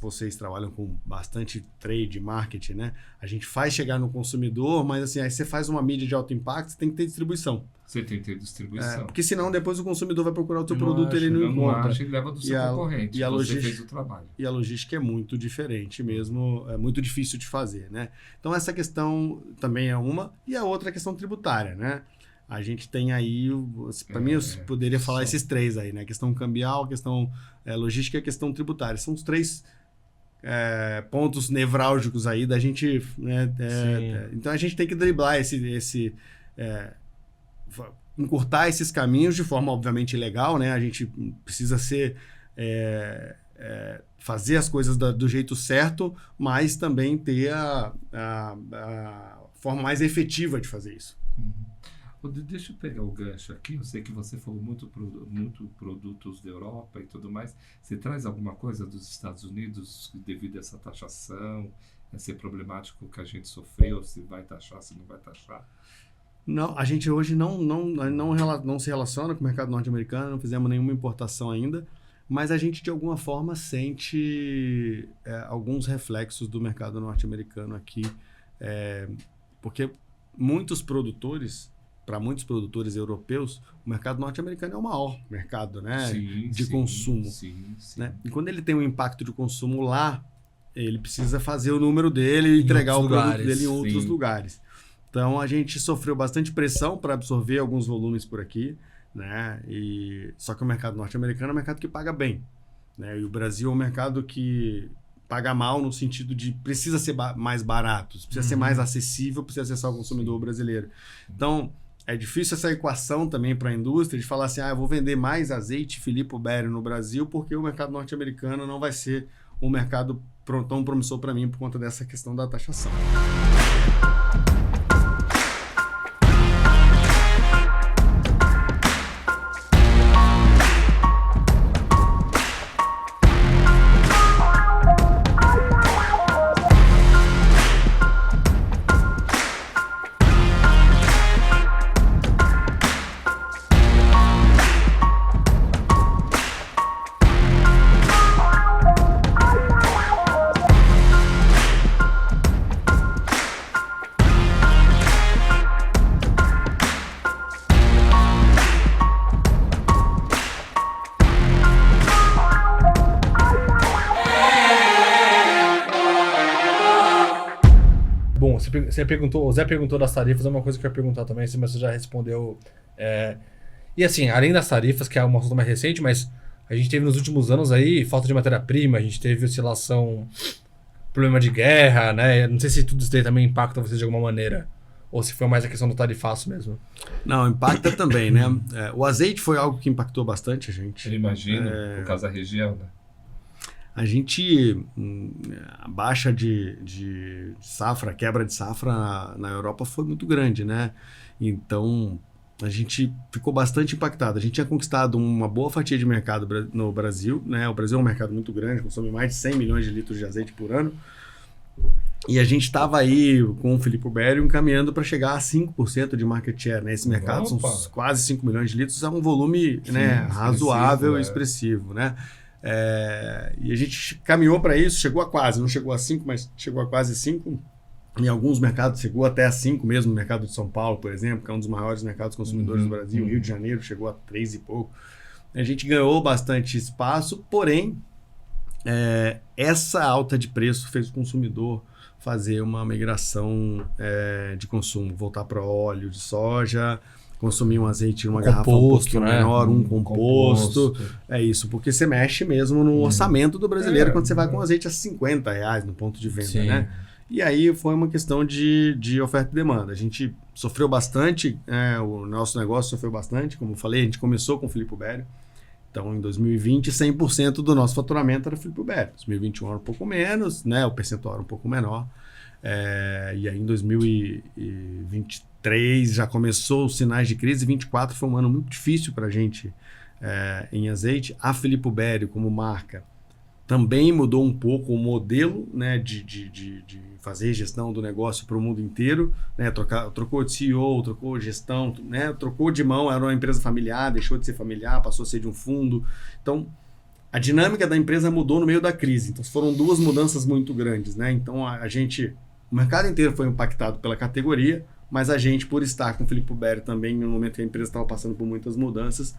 Speaker 3: vocês trabalham com bastante trade, marketing, né? A gente faz chegar no consumidor, mas assim, aí você faz uma mídia de alto impacto, você tem que ter distribuição.
Speaker 2: Você tem que ter distribuição.
Speaker 3: Porque senão depois o consumidor vai procurar o seu produto e ele não encontra.
Speaker 2: Ele leva do seu concorrente, você fez o trabalho.
Speaker 3: E a logística é muito diferente mesmo, é muito difícil de fazer, né? Então essa questão também é uma, e a outra é a questão tributária, né? A gente tem aí, para mim eu poderia falar esses três aí, né? A questão cambial, a questão logística e a questão tributária. São os três pontos nevrálgicos aí da gente, né? Então a gente tem que driblar encurtar esses caminhos de forma obviamente legal, né? A gente precisa fazer as coisas do jeito certo, mas também ter a forma mais efetiva de fazer isso.
Speaker 2: Deixa eu pegar o gancho aqui. Eu sei que você falou muito produtos da Europa e tudo mais. Você traz alguma coisa dos Estados Unidos devido a essa taxação, esse problemático que a gente sofreu, se vai taxar, se não vai taxar?
Speaker 3: Não, a gente hoje não se relaciona com o mercado norte-americano, não fizemos nenhuma importação ainda, mas a gente de alguma forma sente alguns reflexos do mercado norte-americano aqui. Porque para muitos produtores europeus, o mercado norte-americano é o maior mercado, né, de consumo.
Speaker 2: Sim.
Speaker 3: Né? E quando ele tem um impacto de consumo lá, ele precisa fazer o número dele e entregar o produto dele em outros lugares. Então, a gente sofreu bastante pressão para absorver alguns volumes por aqui, né? Só que o mercado norte-americano é um mercado que paga bem, né? E o Brasil é um mercado que paga mal no sentido de precisa ser mais barato, precisa ser mais acessível, precisa acessar o consumidor brasileiro. Então, é difícil essa equação também para a indústria de falar assim, eu vou vender mais azeite Filippo Berio no Brasil porque o mercado norte-americano não vai ser um mercado tão promissor para mim por conta dessa questão da taxação.
Speaker 1: O Zé perguntou das tarifas, é uma coisa que eu ia perguntar também, mas você já respondeu. E assim, além das tarifas, que é uma assunto mais recente, mas a gente teve nos últimos anos aí falta de matéria-prima, a gente teve oscilação, problema de guerra, né? Não sei se tudo isso daí também impacta vocês de alguma maneira, ou se foi mais a questão do tarifaço mesmo.
Speaker 3: Não, impacta também, né? O azeite foi algo que impactou bastante a gente.
Speaker 2: Eu imagino, por causa da região, né?
Speaker 3: A gente, a baixa de safra, a quebra de safra na Europa foi muito grande, né? Então, a gente ficou bastante impactado. A gente tinha conquistado uma boa fatia de mercado no Brasil, né? O Brasil é um mercado muito grande, consome mais de 100 milhões de litros de azeite por ano. E a gente estava aí com o Filippo Berio encaminhando para chegar a 5% de market share, né? Esse mercado são quase 5 milhões de litros, é um volume, né, razoável e expressivo, né? E a gente caminhou para isso, chegou a quase, não chegou a 5, mas chegou a quase 5. Em alguns mercados chegou até a 5 mesmo, no mercado de São Paulo, por exemplo, que é um dos maiores mercados consumidores do Brasil, Rio de Janeiro chegou a 3 e pouco. A gente ganhou bastante espaço, porém, essa alta de preço fez o consumidor fazer uma migração de consumo, voltar para óleo de soja, consumir um azeite numa garrafa um pouquinho menor, um composto. É isso, porque você mexe mesmo no orçamento do brasileiro quando você vai com azeite a R$50 no ponto de venda, né? E aí foi uma questão de oferta e demanda. A gente sofreu bastante, o nosso negócio sofreu bastante, como eu falei, a gente começou com o Filippo Berio. Então, em 2020, 100% do nosso faturamento era Filippo Berio. Em 2021 era um pouco menos, né? O percentual era um pouco menor. E aí, em 2023, já começou os sinais de crise. 2024 foi um ano muito difícil para a gente em azeite. A Filippo Berio, como marca, também mudou um pouco o modelo, né, de fazer gestão do negócio para o mundo inteiro, né, trocou de CEO, trocou de gestão, né, trocou de mão, era uma empresa familiar, deixou de ser familiar, passou a ser de um fundo. Então, a dinâmica da empresa mudou no meio da crise. Então, foram duas mudanças muito grandes, né? Então, o mercado inteiro foi impactado pela categoria, mas a gente, por estar com o Filippo Berio também, no momento que a empresa estava passando por muitas mudanças,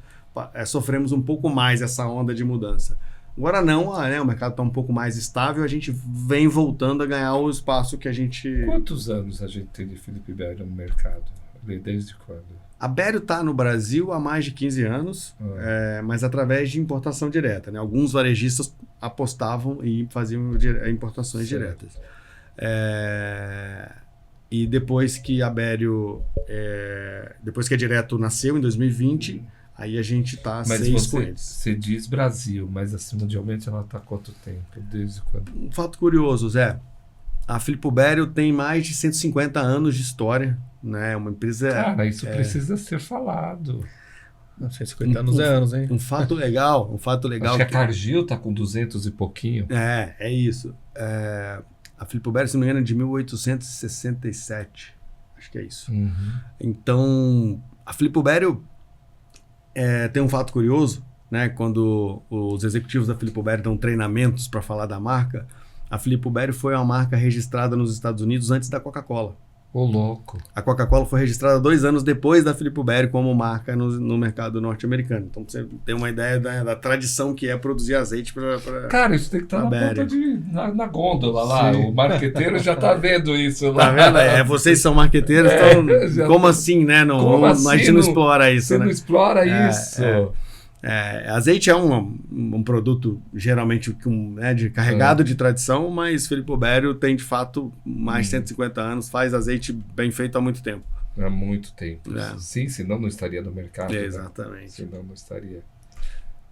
Speaker 3: sofremos um pouco mais essa onda de mudança. Agora não, o mercado está um pouco mais estável, a gente vem voltando a ganhar o espaço que a gente...
Speaker 2: Quantos anos a gente tem de Filippo Berio no mercado? Desde quando?
Speaker 3: A Berio está no Brasil há mais de 15 anos, mas através de importação direta, né? Alguns varejistas apostavam e faziam importações diretas. E depois que a Berio... depois que a Direto nasceu, em 2020... Aí a gente está 6 com eles.
Speaker 2: Você diz Brasil, mas assim, mundialmente ela está há quanto tempo? Desde quando?
Speaker 3: Um fato curioso, Zé. A Filippo Berio tem mais de 150 anos de história, né? Uma empresa...
Speaker 2: Cara, isso precisa ser falado.
Speaker 1: 150 anos é anos, hein?
Speaker 3: Um fato legal.
Speaker 2: Acho que a Cargill está com 200 e pouquinho.
Speaker 3: É isso. A Filippo Berio, se não me engano, é de 1867. Acho que é isso. Então, a Filippo Berio... tem um fato curioso, né? Quando os executivos da Filippo Berio dão treinamentos para falar da marca, a Filippo Berio foi uma marca registrada nos Estados Unidos antes da Coca-Cola.
Speaker 2: Ô, louco.
Speaker 3: A Coca-Cola foi registrada 2 anos depois da Filippo Berry como marca no mercado norte-americano. Então você tem uma ideia da tradição que é produzir azeite para.
Speaker 2: Cara, isso tem que estar na gôndola lá.
Speaker 3: Sim.
Speaker 2: O marqueteiro já tá vendo isso lá.
Speaker 3: Tá vendo? Vocês são marqueteiros, então como assim, né? A gente não explora isso,
Speaker 2: você
Speaker 3: né?
Speaker 2: não explora isso.
Speaker 3: Azeite é um produto geralmente carregado de tradição, mas Filippo Berry tem de fato mais de 150 anos, faz azeite bem feito há muito tempo.
Speaker 2: Há muito tempo. Sim, senão não estaria no mercado.
Speaker 3: Exatamente.
Speaker 2: Né? Senão não estaria.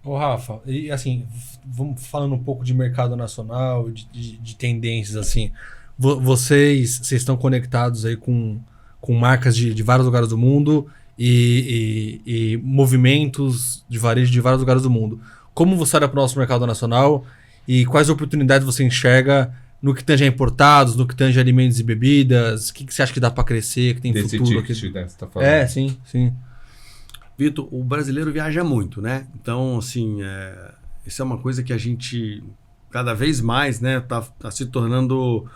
Speaker 1: Ô, Rafa, e assim, vamos falando um pouco de mercado nacional, de tendências, assim. Vocês estão conectados aí com marcas de vários lugares do mundo e movimentos de varejo de vários lugares do mundo. Como você olha para o nosso mercado nacional e quais oportunidades você enxerga no que tange a importados, no que tange a alimentos e bebidas? O que você acha que dá para crescer, que tem
Speaker 2: desse
Speaker 1: futuro
Speaker 2: ticket,
Speaker 1: aqui?
Speaker 2: Né, você tá falando.
Speaker 1: Sim.
Speaker 3: Vitor, o brasileiro viaja muito, né? Então, assim, isso é uma coisa que a gente cada vez mais, né, tá se tornando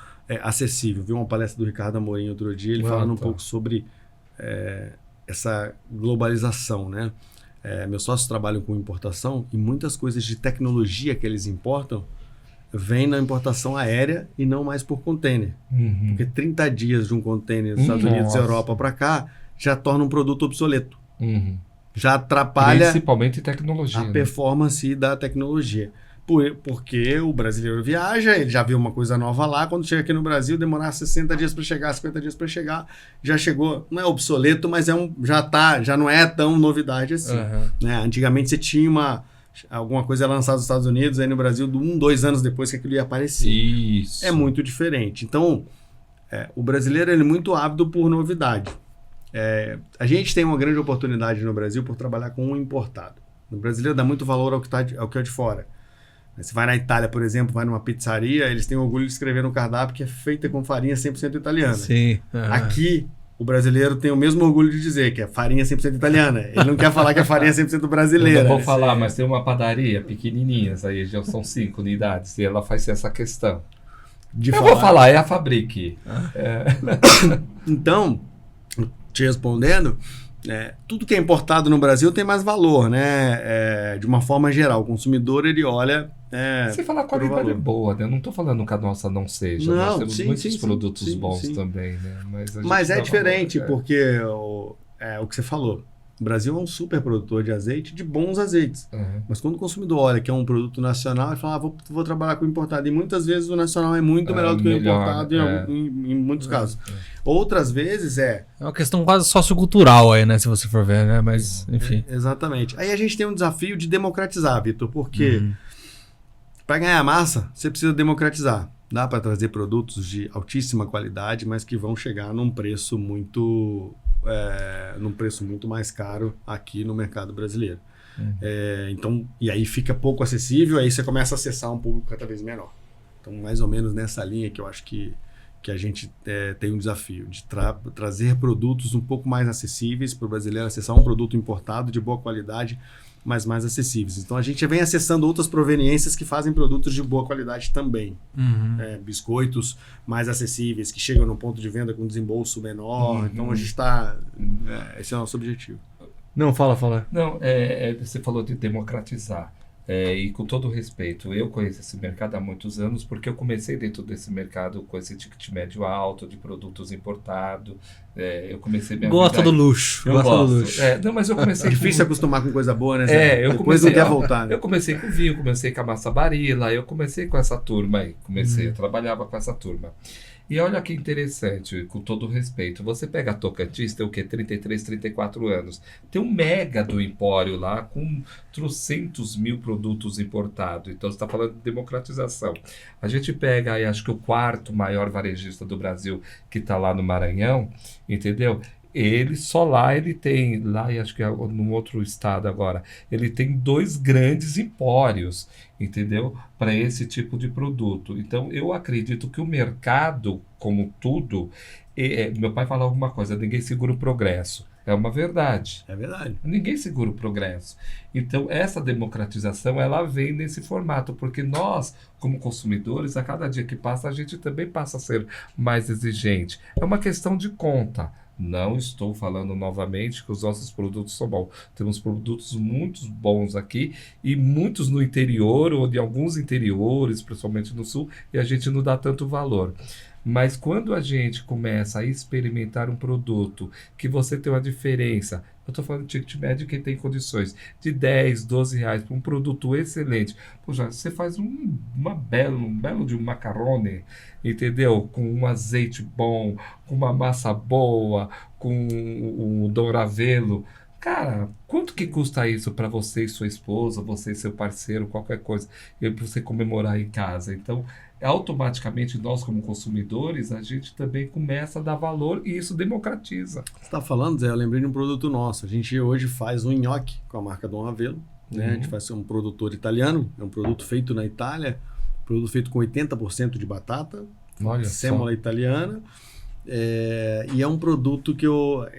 Speaker 3: acessível. Vi uma palestra do Ricardo Amorim outro dia, ele falando um pouco sobre essa globalização, né? Meus sócios trabalham com importação e muitas coisas de tecnologia que eles importam vêm na importação aérea e não mais por container.
Speaker 2: Uhum.
Speaker 3: Porque 30 dias de um container dos Estados Unidos e Europa para cá já torna um produto obsoleto.
Speaker 2: Uhum.
Speaker 3: Já atrapalha
Speaker 2: principalmente tecnologia,
Speaker 3: a performance da tecnologia. Porque o brasileiro viaja, ele já viu uma coisa nova lá, quando chega aqui no Brasil, demorar 60 dias para chegar, 50 dias para chegar, já chegou, não é obsoleto, mas já não é tão novidade assim.
Speaker 1: Uhum.
Speaker 3: Né? Antigamente você tinha alguma coisa lançada nos Estados Unidos, aí no Brasil, 2 anos depois que aquilo ia aparecer.
Speaker 2: Isso.
Speaker 3: É muito diferente. Então, o brasileiro ele é muito ávido por novidade. A gente tem uma grande oportunidade no Brasil por trabalhar com um importado. O brasileiro dá muito valor ao que é de fora. Você vai na Itália, por exemplo, vai numa pizzaria, eles têm orgulho de escrever no cardápio que é feita com farinha 100% italiana.
Speaker 1: Sim.
Speaker 3: Aqui, o brasileiro tem o mesmo orgulho de dizer que é farinha 100% italiana. Ele não quer falar que é farinha 100% brasileira.
Speaker 2: Eu não vou falar, mas tem uma padaria pequenininha, aí já são 5 unidades, e ela faz essa questão. Vou falar, é a Fabrique.
Speaker 3: Então, te respondendo, tudo que é importado no Brasil tem mais valor, né? De uma forma geral, o consumidor ele olha.
Speaker 2: Você fala a qualidade é boa, né? Eu não estou falando que a nossa não seja.
Speaker 3: Não,
Speaker 2: nós temos muitos produtos
Speaker 3: sim,
Speaker 2: bons
Speaker 3: sim.
Speaker 2: também, né?
Speaker 3: Mas é diferente, porque o que você falou. O Brasil é um super produtor de azeite, de bons azeites.
Speaker 2: Uhum.
Speaker 3: Mas quando o consumidor olha que é um produto nacional, ele fala, vou trabalhar com importado. E muitas vezes o nacional é muito melhor do que o importado em muitos casos. Outras vezes
Speaker 1: É uma questão quase sociocultural aí, né? Se você for ver, né? Mas, enfim.
Speaker 3: Exatamente. Aí a gente tem um desafio de democratizar, Vitor, porque para ganhar massa, você precisa democratizar. Dá para trazer produtos de altíssima qualidade, mas que vão chegar num preço muito mais caro aqui no mercado brasileiro. Então, e aí fica pouco acessível, aí você começa a acessar um público cada vez menor. Então, mais ou menos nessa linha que eu acho que a gente tem um desafio de trazer produtos um pouco mais acessíveis para o brasileiro acessar um produto importado de boa qualidade, mas mais acessíveis. Então, a gente vem acessando outras proveniências que fazem produtos de boa qualidade também. Biscoitos mais acessíveis, que chegam no ponto de venda com desembolso menor. Então, a gente está... esse é o nosso objetivo.
Speaker 1: Não, fala.
Speaker 2: Não, você falou de democratizar. E com todo respeito, eu conheço esse mercado há muitos anos porque eu comecei dentro desse mercado com esse ticket médio alto de produtos importados. Eu comecei minha
Speaker 1: Gosta
Speaker 2: vida...
Speaker 1: do luxo.
Speaker 2: Eu
Speaker 1: gosta
Speaker 2: gosto.
Speaker 1: do luxo.
Speaker 2: Não, mas eu comecei
Speaker 3: É difícil acostumar com coisa boa, né? Depois
Speaker 2: comecei,
Speaker 3: não quer voltar. Né?
Speaker 2: Eu comecei com vinho, comecei com a massa barila, eu comecei com essa turma aí. Eu trabalhava com essa turma. E olha que interessante, com todo respeito, você pega a Tocantins, tem o quê? 33, 34 anos. Tem um mega do empório lá com 300.000 produtos importados. Então você está falando de democratização. A gente pega aí, acho que o 4º maior varejista do Brasil, que está lá no Maranhão, entendeu? Ele tem, lá e acho que num outro estado agora, ele tem 2 grandes empórios, entendeu? Para esse tipo de produto. Então, eu acredito que o mercado, como tudo, meu pai falava alguma coisa, ninguém segura o progresso. É uma verdade.
Speaker 3: É verdade.
Speaker 2: Ninguém segura o progresso. Então, essa democratização, ela vem nesse formato, porque nós, como consumidores, a cada dia que passa, a gente também passa a ser mais exigente. É uma questão de conta. Não estou falando novamente que os nossos produtos são bons. Temos produtos muito bons aqui e muitos no interior, ou de alguns interiores, principalmente no sul, e a gente não dá tanto valor. Mas quando a gente começa a experimentar um produto que você tem uma diferença, eu estou falando de ticket médio que tem condições de 10, 12 reais para um produto excelente. Poxa, você faz um belo de um macarrone, entendeu? Com um azeite bom, com uma massa boa, com um douravelo. Cara, quanto que custa isso para você e sua esposa, você e seu parceiro, qualquer coisa, e para você comemorar em casa? Então, automaticamente, nós como consumidores, a gente também começa a dar valor e isso democratiza.
Speaker 3: Você está falando, Zé, eu lembrei de um produto nosso. A gente hoje faz um nhoque com a marca Dom Ravelo. Né? A gente faz um produtor italiano, é um produto feito na Itália, produto feito com 80% de batata, sêmola italiana. E é um produto que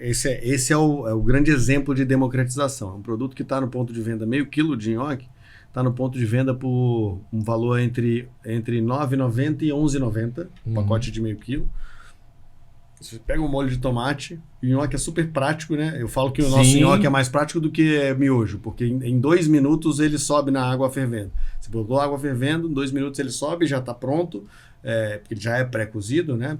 Speaker 3: esse é o grande exemplo de democratização. É um produto que está no ponto de venda meio quilo de nhoque, está no ponto de venda por um valor entre R$ 9,90 e R$ 11,90, um pacote de meio quilo. Você pega um molho de tomate, e o nhoque é super prático, né? Eu falo que o nosso nhoque é mais prático do que miojo, porque em 2 minutos ele sobe na água fervendo. Você botou a água fervendo, em 2 minutos ele sobe, já está pronto, porque ele já é pré-cozido, né?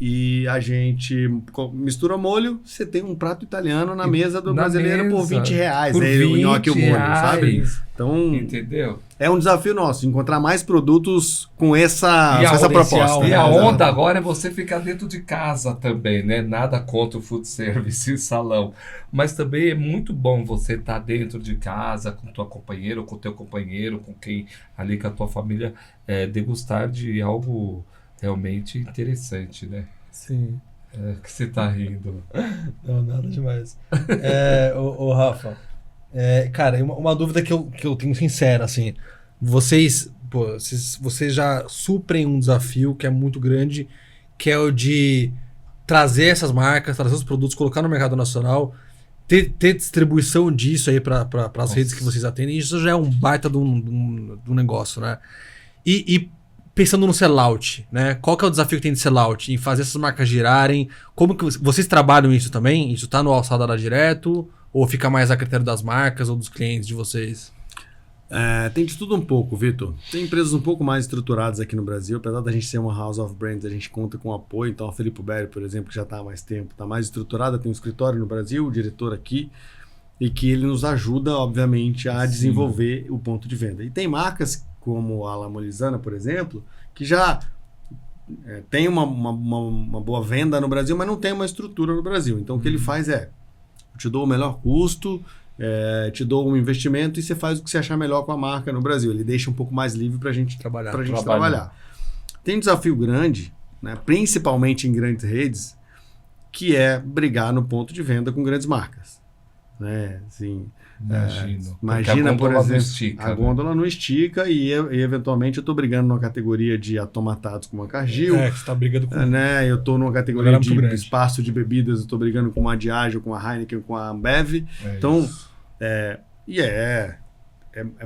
Speaker 3: E a gente mistura molho, você tem um prato italiano na mesa do brasileiro por R$20, o nhoque e o molho, sabe? Então,
Speaker 2: entendeu?
Speaker 3: É um desafio nosso, encontrar mais produtos com essa proposta.
Speaker 2: E a onda agora é você ficar dentro de casa também, né? Nada contra o food service e o salão. Mas também é muito bom você estar dentro de casa com tua companheira, ou com teu companheiro, com quem ali, com a tua família, degustar de algo realmente interessante, né?
Speaker 1: Sim.
Speaker 2: Que você tá rindo.
Speaker 1: Não, nada demais. Ô Rafa, cara, uma dúvida que eu tenho sincera, assim, vocês já suprem um desafio que é muito grande, que é o de trazer essas marcas, trazer os produtos, colocar no mercado nacional, ter distribuição disso aí para as redes que vocês atendem. Isso já é um baita de um negócio, né? E pensando no sellout, né? Qual que é o desafio que tem de sellout? Em fazer essas marcas girarem? Como que vocês trabalham isso também? Isso tá no Alçada direto? Ou fica mais a critério das marcas ou dos clientes de vocês?
Speaker 3: Tem de tudo um pouco, Vitor. Tem empresas um pouco mais estruturadas aqui no Brasil. Apesar da gente ser uma House of Brands, a gente conta com apoio. Então, a Felipe Berry, por exemplo, que já está há mais tempo, está mais estruturada, tem um escritório no Brasil, o diretor aqui, e que ele nos ajuda, obviamente, a desenvolver o ponto de venda. E tem marcas como a La Molisana, por exemplo, que já tem uma boa venda no Brasil, mas não tem uma estrutura no Brasil. Então, o que ele faz eu te dou o melhor custo, te dou um investimento e você faz o que você achar melhor com a marca no Brasil. Ele deixa um pouco mais livre para a gente trabalhar. Tem um desafio grande, né, principalmente em grandes redes, que é brigar no ponto de venda com grandes marcas. Né? Assim, imagina, por exemplo, a gôndola não estica e eventualmente eu estou brigando numa categoria de atomatados com uma Cargill.
Speaker 1: Você está brigando com...
Speaker 3: né? Eu estou numa categoria de espaço de bebidas, eu estou brigando com uma Diageo, com a Heineken, com a Ambev. Então, é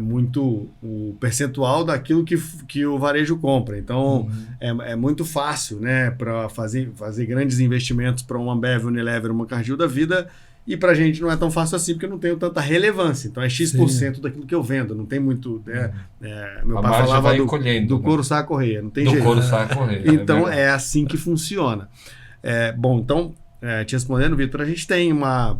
Speaker 3: muito o percentual daquilo que o varejo compra. Então, é muito fácil, né, para fazer grandes investimentos para uma Ambev, Unilever, uma Cargill da vida. E pra gente não é tão fácil assim, porque eu não tenho tanta relevância. Então é X% daquilo que eu vendo. Não tem muito... meu pai falava do couro sai a correr. Não tem jeito.
Speaker 2: Do couro sai a correr.
Speaker 3: Então é assim que funciona. Bom, então, te respondendo, Vitor, a gente tem uma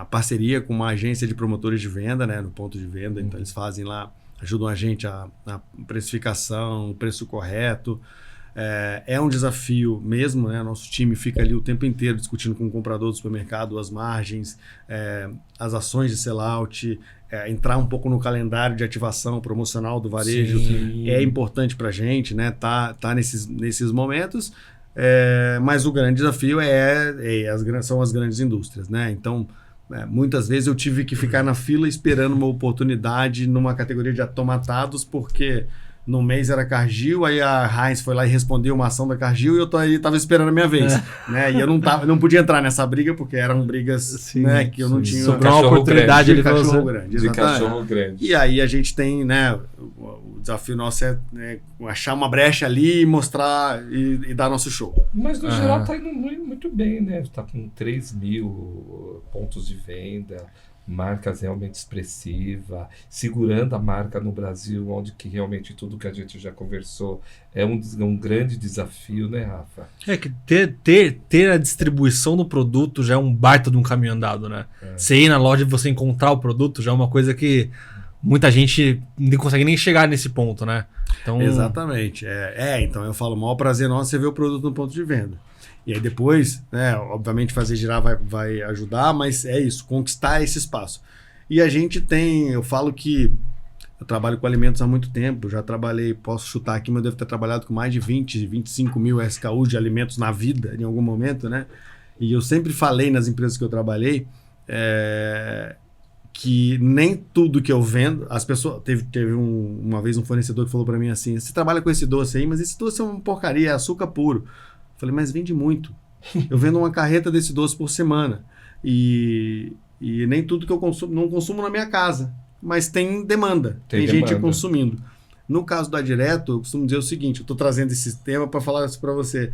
Speaker 3: parceria com uma agência de promotores de venda, né, no ponto de venda. Então eles fazem lá, ajudam a gente a precificação, o preço correto. É um desafio mesmo, né? Nosso time fica ali o tempo inteiro discutindo com o comprador do supermercado as margens, as ações de sellout, entrar um pouco no calendário de ativação promocional do varejo. É importante para a gente, né? Tá nesses momentos, mas o grande desafio são as grandes indústrias, né? Então, muitas vezes eu tive que ficar na fila esperando uma oportunidade numa categoria de atomatados, porque no mês era Cargill, aí a Heinz foi lá e respondeu uma ação da Cargill e eu tava esperando a minha vez, né? E eu não podia entrar nessa briga porque eram brigas, né, que eu não tinha...
Speaker 1: Sobrou uma oportunidade de
Speaker 3: cachorro grande.
Speaker 2: De cachorro grande.
Speaker 3: E aí a gente tem, né, o desafio nosso é, né, achar uma brecha ali e mostrar e dar nosso show.
Speaker 2: Mas no geral tá indo muito bem, né? Tá com 3 mil pontos de venda, marcas realmente expressiva, segurando a marca no Brasil, onde que realmente tudo que a gente já conversou é um grande desafio, né, Rafa?
Speaker 1: É que ter a distribuição do produto já é um baita de um caminho andado, né? Você ir na loja e você encontrar o produto já é uma coisa que muita gente não consegue nem chegar nesse ponto, né? Então...
Speaker 3: Exatamente. Então eu falo, o maior prazer nosso é ver o produto no ponto de venda. E aí depois, né, obviamente fazer girar vai ajudar, mas é isso, conquistar esse espaço. E a gente tem, eu falo que eu trabalho com alimentos há muito tempo, já trabalhei, posso chutar aqui, mas eu devo ter trabalhado com mais de 20, 25 mil SKUs de alimentos na vida, em algum momento, né? E eu sempre falei nas empresas que eu trabalhei, que nem tudo que eu vendo, as pessoas, teve uma vez um fornecedor que falou para mim assim, você trabalha com esse doce aí, mas esse doce é uma porcaria, é açúcar puro. Eu falei, mas vende muito. Eu vendo uma carreta desse doce por semana. E nem tudo que eu não consumo na minha casa, mas tem demanda, tem gente consumindo. No caso da Direto, eu costumo dizer o seguinte, eu estou trazendo esse tema para falar isso para você.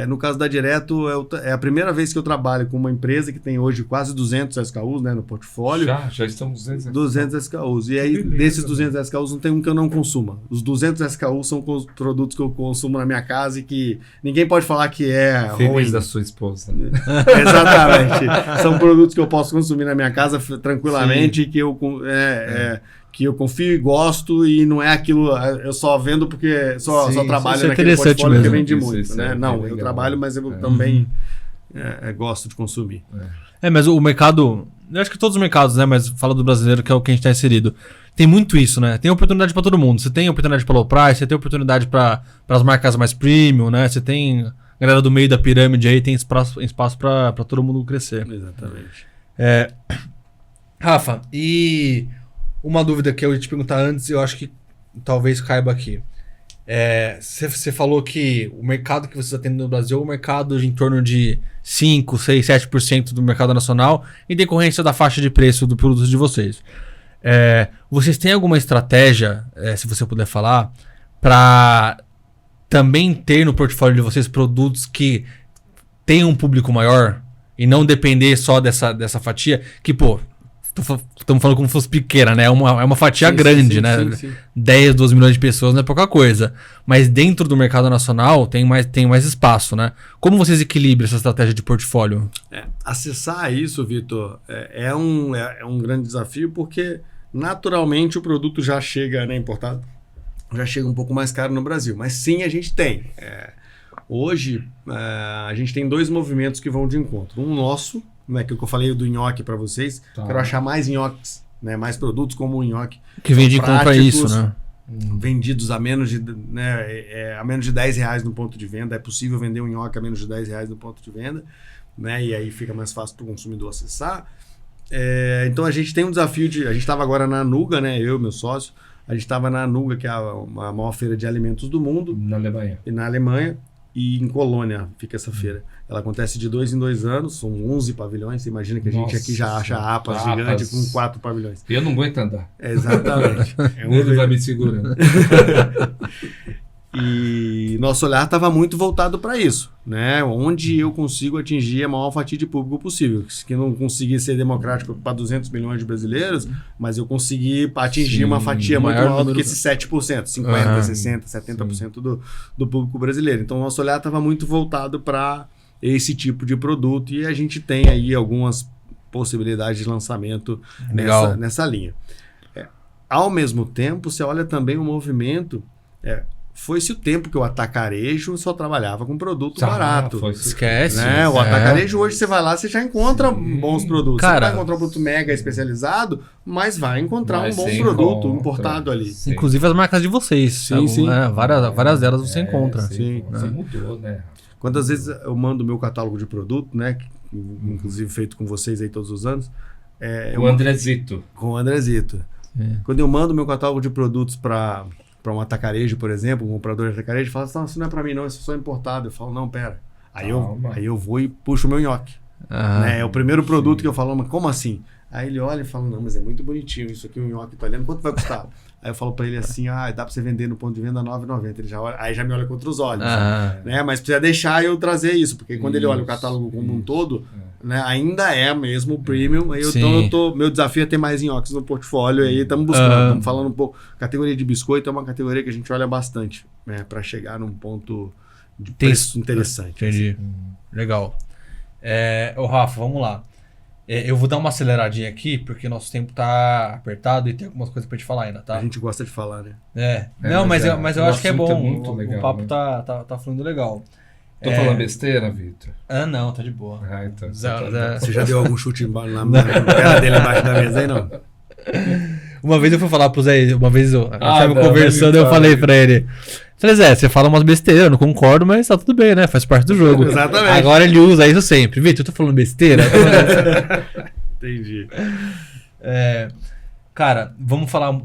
Speaker 3: No caso da Direto, é a primeira vez que eu trabalho com uma empresa que tem hoje quase 200 SKUs, né, no portfólio.
Speaker 2: Já estamos
Speaker 3: 200 SKUs. E aí, desses 200 SKUs, não tem um que eu não consuma. Os 200 SKUs são produtos que eu consumo na minha casa e que ninguém pode falar que é
Speaker 2: feliz
Speaker 3: ruim.
Speaker 2: Da sua esposa.
Speaker 3: Exatamente. São produtos que eu posso consumir na minha casa tranquilamente, que eu confio e gosto, e não é aquilo, eu só vendo porque só trabalho naquele portfólio que vende muito, né? Não, eu trabalho, mas eu também gosto de consumir.
Speaker 1: Mas o mercado, eu acho que todos os mercados, né? Mas fala do brasileiro, que é o que a gente está inserido. Tem muito isso, né? Tem oportunidade para todo mundo. Você tem oportunidade para low price, você tem oportunidade para as marcas mais premium, né? Você tem a galera do meio da pirâmide aí, tem espaço para todo mundo crescer.
Speaker 3: Exatamente.
Speaker 1: Rafa, e uma dúvida que eu ia te perguntar antes, eu acho que talvez caiba aqui. Você falou que o mercado que vocês atendem no Brasil é um mercado de em torno de 5, 6, 7% do mercado nacional, em decorrência da faixa de preço do produto de vocês. Vocês têm alguma estratégia, se você puder falar, para também ter no portfólio de vocês produtos que tenham um público maior e não depender só dessa fatia que, pô, estamos falando como se fosse pequena, né? É uma fatia grande, né? Sim. 10, 12 milhões de pessoas não é pouca coisa. Mas dentro do mercado nacional tem mais espaço, né? Como vocês equilibram essa estratégia de portfólio?
Speaker 3: Acessar isso, Vitor, é um grande desafio, porque naturalmente o produto já chega, né, importado, já chega um pouco mais caro no Brasil. Mas sim, a gente tem. Hoje, a gente tem 2 movimentos que vão de encontro. Um nosso, né, que eu falei do nhoque para vocês. Tá. Quero achar mais nhoques, né, mais produtos como o nhoque.
Speaker 1: Que vem de compra isso, né?
Speaker 3: Vendidos a menos de R$10 no ponto de venda. É possível vender um nhoque a menos de R$10 no ponto de venda, né? E aí fica mais fácil para o consumidor acessar. Então a gente tem um desafio a gente estava agora na Anuga, né? Eu e meu sócio. A gente estava na Anuga, que é a maior feira de alimentos do mundo.
Speaker 2: Na
Speaker 3: Alemanha. E em Colônia fica essa feira. Ela acontece de 2 em 2 anos, são 11 pavilhões. Você imagina que a gente aqui já acha APAS gigante com 4 pavilhões.
Speaker 2: Eu não aguento andar.
Speaker 3: Exatamente.
Speaker 2: Ele vai me segurando.
Speaker 3: E nosso olhar estava muito voltado para isso, né? Onde eu consigo atingir a maior fatia de público possível. Que não consegui ser democrático para 200 milhões de brasileiros, mas eu consegui atingir uma fatia muito maior do que esses 7%, 50%, 60%, 70% do público brasileiro. Então, nosso olhar estava muito voltado para esse tipo de produto, e a gente tem aí algumas possibilidades de lançamento nessa linha. Ao mesmo tempo, você olha também o movimento... Foi-se o tempo que o atacarejo só trabalhava com produto barato.
Speaker 1: Esquece.
Speaker 3: Né? O atacarejo hoje você vai lá, você já encontra bons produtos. Cara, você vai encontrar um produto mega especializado, mas vai encontrar um bom produto importado ali.
Speaker 1: Sim. Inclusive as marcas de vocês. Sim. Várias delas você encontra.
Speaker 2: Sim. Você mudou, né?
Speaker 3: Quantas vezes eu mando o meu catálogo de produto, né? Inclusive feito com vocês aí todos os anos.
Speaker 2: Com o Andrezito.
Speaker 3: Com o Andrezito. Quando eu mando o meu catálogo de produtos para um atacarejo, por exemplo, um comprador de atacarejo, fala assim, não, isso não é para mim não, isso é só importado. Eu falo, não, pera. Aí eu vou e puxo o meu nhoque. Né? É o primeiro produto que eu falo, mas como assim? Aí ele olha e fala, não, mas é muito bonitinho, isso aqui é um nhoque italiano, quanto vai custar? Aí eu falo pra ele assim, dá pra você vender no ponto de venda R$9,90. Ele já olha, aí já me olha com outros olhos. Né? Mas precisa deixar eu trazer isso, porque quando ele olha o catálogo como um todo, né, ainda é mesmo o premium. Aí então meu desafio é ter mais nhoques no portfólio. Aí estamos buscando, estamos falando um pouco. Categoria de biscoito é uma categoria que a gente olha bastante, né, para chegar num ponto de preço interessante.
Speaker 1: Entendi. Legal. Ô Rafa, vamos lá. Eu vou dar uma aceleradinha aqui, porque nosso tempo tá apertado e tem algumas coisas pra gente falar ainda, tá?
Speaker 3: A gente gosta de falar, né?
Speaker 1: Não, mas eu acho que é bom.
Speaker 2: Muito legal,
Speaker 1: o papo,
Speaker 2: né?
Speaker 1: tá fluindo legal.
Speaker 2: Tô falando besteira, Vitor?
Speaker 1: Não, tá de boa.
Speaker 2: Então.
Speaker 3: Você já deu algum chute na perna dele embaixo da mesa aí, não?
Speaker 1: Uma vez eu fui falar pro Zé, a gente tava
Speaker 2: não,
Speaker 1: conversando, eu falei pra ele. Falei, Zé, você fala umas besteiras, eu não concordo, mas tá tudo bem, né? Faz parte do jogo.
Speaker 3: Exatamente.
Speaker 1: Agora ele usa isso sempre. Vitor, eu tô falando besteira?
Speaker 3: Entendi.
Speaker 1: Cara,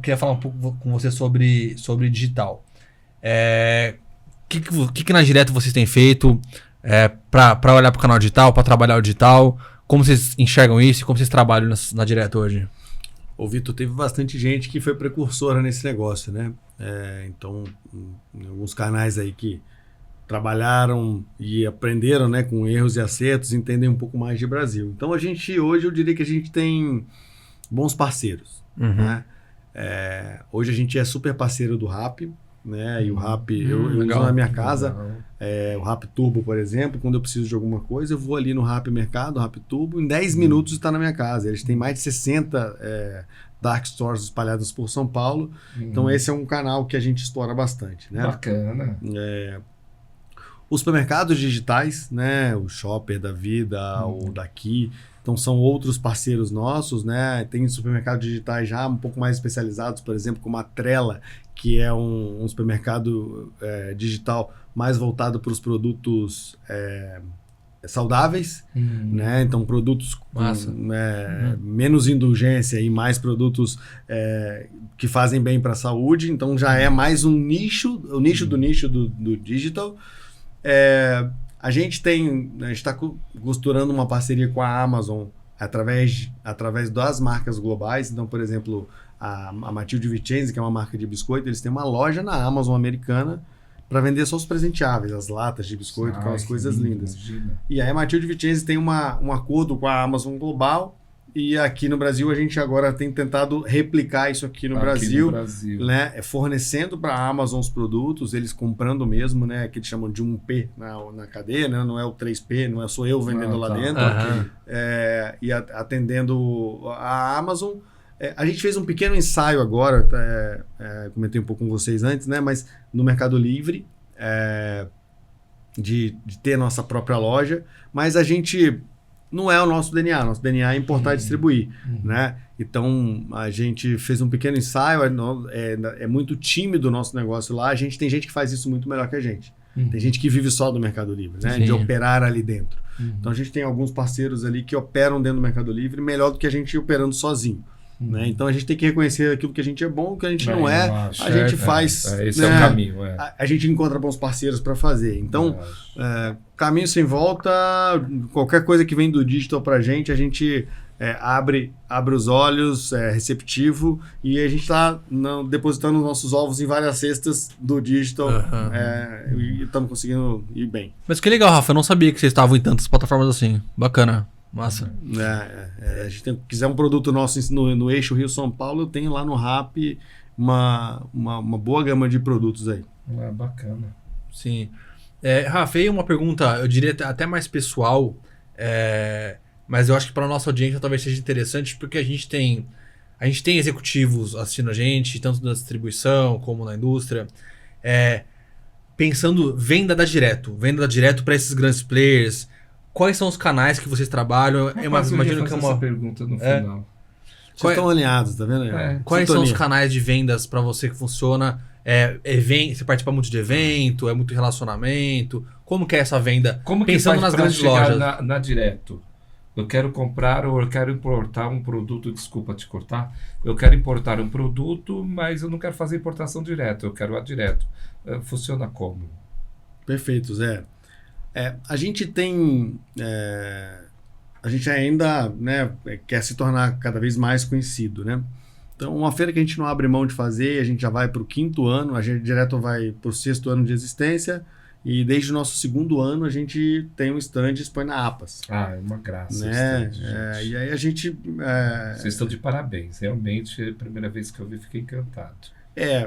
Speaker 1: queria falar um pouco com você sobre digital. Que na Direto vocês têm feito pra olhar pro canal digital, pra trabalhar o digital? Como vocês enxergam isso e como vocês trabalham na Direto hoje?
Speaker 3: Ô, Vitor, teve bastante gente que foi precursora nesse negócio, né? Então, alguns canais aí que trabalharam e aprenderam, né, com erros e acertos, entendem um pouco mais de Brasil. Então, hoje eu diria que a gente tem bons parceiros, né? Hoje a gente é super parceiro do Rappi, né? E o Rappi, eu uso na minha casa, o Rappi Turbo, por exemplo, quando eu preciso de alguma coisa, eu vou ali no Rappi Mercado, Rappi Turbo, em 10 minutos está na minha casa. Eles têm mais de 60 dark stores espalhados por São Paulo, então esse é um canal que a gente explora bastante, né?
Speaker 2: Bacana.
Speaker 3: Os supermercados digitais, né? O Shopper da vida, o daqui, então são outros parceiros nossos, né? Tem supermercados digitais já um pouco mais especializados, por exemplo, como a Trela, que é um supermercado digital mais voltado para os produtos saudáveis, né? Então produtos com menos indulgência e mais produtos que fazem bem para a saúde. Então já é mais um nicho, o nicho do nicho do digital. A gente está costurando uma parceria com a Amazon através das marcas globais. Então, por exemplo, a Matilde Vincenzi, que é uma marca de biscoito, eles têm uma loja na Amazon americana para vender só os presenteáveis, as latas de biscoito, aquelas coisas lindas. Imagina. E aí a Matilde Vincenzi tem um acordo com a Amazon Global, e aqui no Brasil a gente agora tem tentado replicar isso aqui no Brasil, né? Fornecendo para a Amazon os produtos, eles comprando mesmo, né? Que eles chamam de 1P na cadeia, né? Não é o 3P, não é só eu vendendo lá dentro. E atendendo a Amazon. A gente fez um pequeno ensaio agora, comentei um pouco com vocês antes, né? Mas no Mercado Livre, de ter nossa própria loja, mas a gente não é o nosso DNA. Nosso DNA é importar e distribuir, né? Então, a gente fez um pequeno ensaio, é muito tímido o nosso negócio lá. Tem gente que faz isso muito melhor que a gente. Tem gente que vive só do Mercado Livre, né? De operar ali dentro. Então, a gente tem alguns parceiros ali que operam dentro do Mercado Livre melhor do que a gente operando sozinho. Né? Então a gente tem que reconhecer aquilo que a gente é bom, o que a gente não é, a gente faz.
Speaker 2: Esse é o caminho.
Speaker 3: A gente encontra bons parceiros para fazer. Então, caminho sem volta, qualquer coisa que vem do digital para a gente abre os olhos, é receptivo, e a gente está depositando os nossos ovos em várias cestas do digital e estamos conseguindo ir bem.
Speaker 1: Mas que legal, Rafa, eu não sabia que vocês estavam em tantas plataformas assim. Bacana. Massa.
Speaker 3: A gente quiser um produto nosso no eixo Rio-São Paulo, eu tenho lá no Rappi uma boa gama de produtos aí.
Speaker 2: Bacana.
Speaker 1: Sim. Rafa, aí uma pergunta, eu diria até mais pessoal, mas eu acho que para a nossa audiência talvez seja interessante, porque a gente tem executivos assistindo a gente, tanto da distribuição como na indústria, pensando venda da direto para esses grandes players. Quais são os canais que vocês trabalham?
Speaker 2: Eu imagino que é uma pergunta no final.
Speaker 3: Vocês estão alinhados, tá vendo?
Speaker 1: Quais são os canais de vendas para você que funciona? Você participa muito de evento? É muito relacionamento? Como que é essa venda?
Speaker 2: Como
Speaker 1: pensando
Speaker 2: que
Speaker 1: nas
Speaker 2: pra
Speaker 1: grandes
Speaker 2: chegar
Speaker 1: lojas.
Speaker 2: Na Direto? Eu quero comprar ou eu quero importar um produto, desculpa te cortar, eu quero importar um produto, mas eu não quero fazer importação direta, eu quero a direto. Funciona como?
Speaker 3: Perfeito, Zé. A gente tem... a gente ainda, né, quer se tornar cada vez mais conhecido, né? Então, uma feira que a gente não abre mão de fazer, a gente já vai para o 5º ano, a gente direto vai para o 6º ano de existência, e desde o nosso 2º ano a gente tem um stand e expõe na APAS.
Speaker 2: É uma graça.
Speaker 3: Né?
Speaker 2: Stand,
Speaker 3: E aí a gente...
Speaker 2: Vocês estão de parabéns, realmente, é a primeira vez que eu vi, fiquei encantado.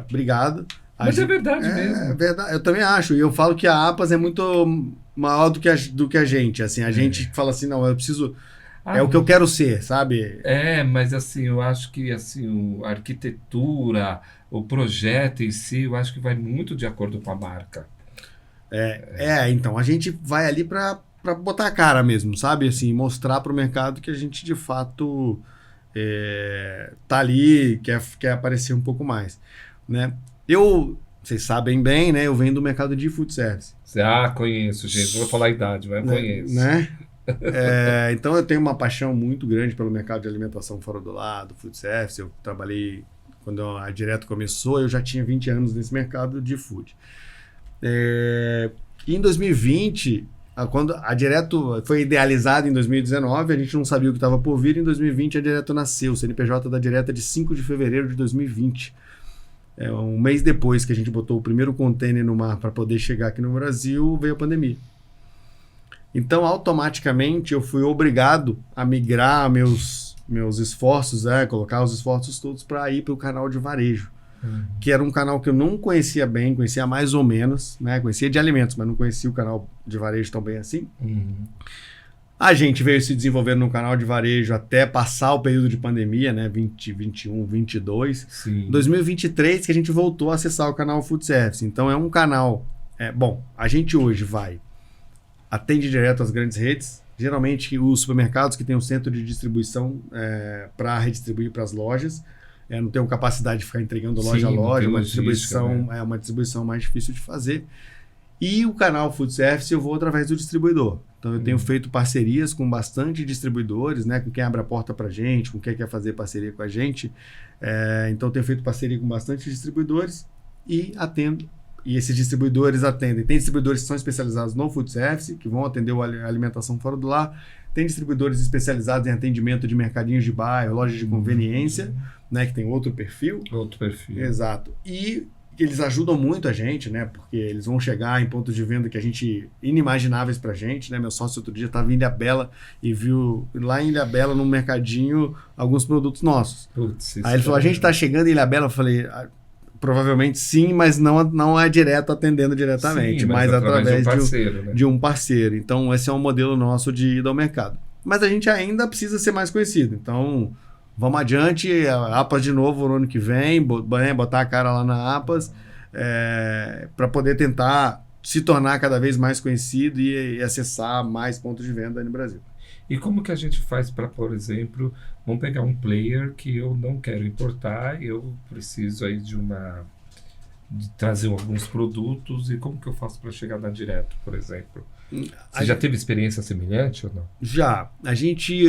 Speaker 3: Obrigado.
Speaker 2: Mas é verdade mesmo.
Speaker 3: É verdade, eu também acho. E eu falo que a APAS é muito maior do que a gente. Assim, a gente fala assim, não, eu preciso... é o que eu quero ser, sabe?
Speaker 2: Mas assim, eu acho que assim, a arquitetura, o projeto em si, eu acho que vai muito de acordo com a marca.
Speaker 3: Então, a gente vai ali para botar a cara mesmo, sabe? Assim, mostrar para o mercado que a gente, de fato, tá ali, quer aparecer um pouco mais, né? Vocês sabem bem, né? Eu venho do mercado de food service.
Speaker 2: Conheço, gente. Não vou falar a idade, mas conheço.
Speaker 3: Né? Então, eu tenho uma paixão muito grande pelo mercado de alimentação fora do lar, do food service. Eu trabalhei, quando a Direto começou, eu já tinha 20 anos nesse mercado de food. E em 2020, quando a Direto foi idealizada em 2019, a gente não sabia o que estava por vir. Em 2020, a Direto nasceu. O CNPJ da Direto é de 5 de fevereiro de 2020. Um mês depois que a gente botou o primeiro container no mar para poder chegar aqui no Brasil, veio a pandemia. Então, automaticamente, eu fui obrigado a migrar meus esforços, colocar os esforços todos para ir para o canal de varejo. Que era um canal que eu não conhecia bem, conhecia mais ou menos, né? Conhecia de alimentos, mas não conhecia o canal de varejo tão bem assim. A gente veio se desenvolvendo no canal de varejo até passar o período de pandemia, né? 2021, 22.
Speaker 2: Sim.
Speaker 3: 2023 que a gente voltou a acessar o canal Food Service. Então é um canal... bom, a gente hoje atende direto às grandes redes. Geralmente os supermercados que têm um centro de distribuição para redistribuir para as lojas. Não tem capacidade de ficar entregando loja a loja, uma distribuição, né? Uma distribuição mais difícil de fazer. E o canal Food Service eu vou através do distribuidor. Então eu tenho feito parcerias com bastante distribuidores, né? Com quem abre a porta para a gente, com quem quer fazer parceria com a gente. Então eu tenho feito parceria com bastante distribuidores e atendo. E esses distribuidores atendem. Tem distribuidores que são especializados no Food Service, que vão atender a alimentação fora do lar. Tem distribuidores especializados em atendimento de mercadinhos de bairro, lojas de conveniência, né, que tem outro perfil.
Speaker 2: Outro perfil.
Speaker 3: Exato. E eles ajudam muito a gente, né? Porque eles vão chegar em pontos de venda que a gente inimagináveis pra gente, né? Meu sócio outro dia estava em Ilhabela e viu lá em Ilhabela, no mercadinho, alguns produtos nossos. Aí ele falou, a gente está chegando em Ilhabela. Eu falei... provavelmente sim, mas não é direto atendendo diretamente, mas através de um parceiro. Então, esse é um modelo nosso de ida ao mercado. Mas a gente ainda precisa ser mais conhecido. Então, vamos adiante, a APAS de novo no ano que vem, botar a cara lá na APAS, para poder tentar se tornar cada vez mais conhecido e acessar mais pontos de venda aí no Brasil.
Speaker 2: E como que a gente faz para, por exemplo, vamos pegar um player que eu não quero importar, eu preciso aí de trazer alguns produtos, e como que eu faço para chegar na Direto, por exemplo? Você já teve experiência semelhante ou não?
Speaker 3: Já. A gente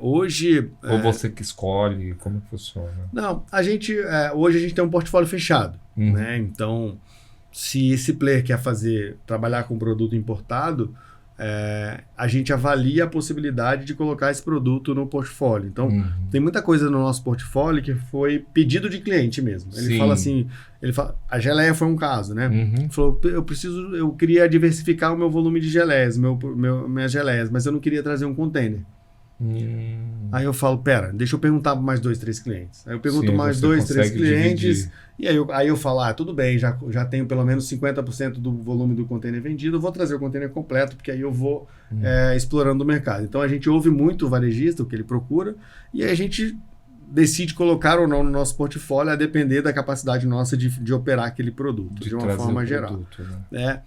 Speaker 3: hoje...
Speaker 2: Ou você que escolhe, como que funciona?
Speaker 3: Não, hoje a gente tem um portfólio fechado, né? Então, se esse player quer trabalhar com produto importado, a gente avalia a possibilidade de colocar esse produto no portfólio. Então, tem muita coisa no nosso portfólio que foi pedido de cliente mesmo. Ele fala assim, a geleia foi um caso, né? Ele falou, eu queria diversificar o meu volume de geleias, minhas geleias, mas eu não queria trazer um container. Aí eu falo, deixa eu perguntar para mais 2, 3 clientes. Aí eu pergunto mais 2, 3 clientes, dividir. E aí eu falo, tudo bem, já tenho pelo menos 50% do volume do container vendido, eu vou trazer o container completo, porque aí eu vou explorando o mercado. Então a gente ouve muito o varejista, o que ele procura, e aí a gente decide colocar ou não no nosso portfólio, a depender da capacidade nossa de operar aquele produto, de uma forma geral. Né?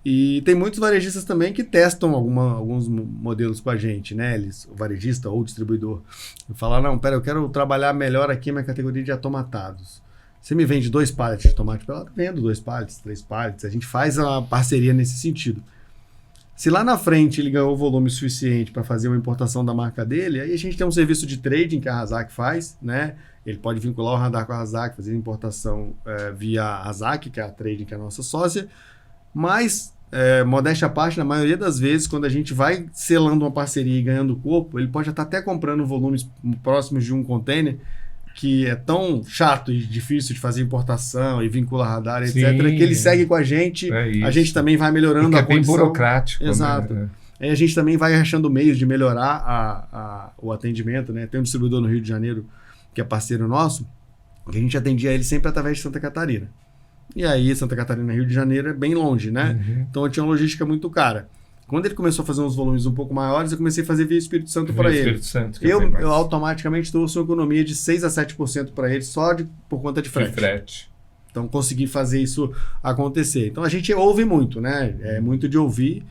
Speaker 3: E tem muitos varejistas também que testam alguns modelos com a gente, né? O varejista ou o distribuidor. Fala, não, eu quero trabalhar melhor aqui na categoria de atomatados. Você me vende 2 pallets de tomate pelado? Vendo 2 pallets, 3 pallets. A gente faz uma parceria nesse sentido. Se lá na frente ele ganhou volume suficiente para fazer uma importação da marca dele, aí a gente tem um serviço de trading que a Razak faz, né? Ele pode vincular o radar com a Razak, fazer importação via a Razak, que é a trading, que é a nossa sócia. Mas, modéstia à parte, na maioria das vezes, quando a gente vai selando uma parceria e ganhando corpo, ele pode estar até comprando volumes próximos de um container, que é tão chato e difícil de fazer importação e vincular radar, etc., que ele segue com a gente gente também vai melhorando
Speaker 2: a
Speaker 3: condição.
Speaker 2: É bem burocrático.
Speaker 3: Exato.
Speaker 2: Né?
Speaker 3: Aí a gente também vai achando meios de melhorar o atendimento, né? Tem um distribuidor no Rio de Janeiro, que é parceiro nosso, que a gente atendia ele sempre através de Santa Catarina. E aí, Santa Catarina e Rio de Janeiro é bem longe, né? Então, eu tinha uma logística muito cara. Quando ele começou a fazer uns volumes um pouco maiores, eu comecei a fazer via Espírito Santo para ele. Eu automaticamente trouxe uma economia de 6 a 7% para ele só por conta de frete. Então, consegui fazer isso acontecer. Então, a gente ouve muito, né? É muito de ouvir,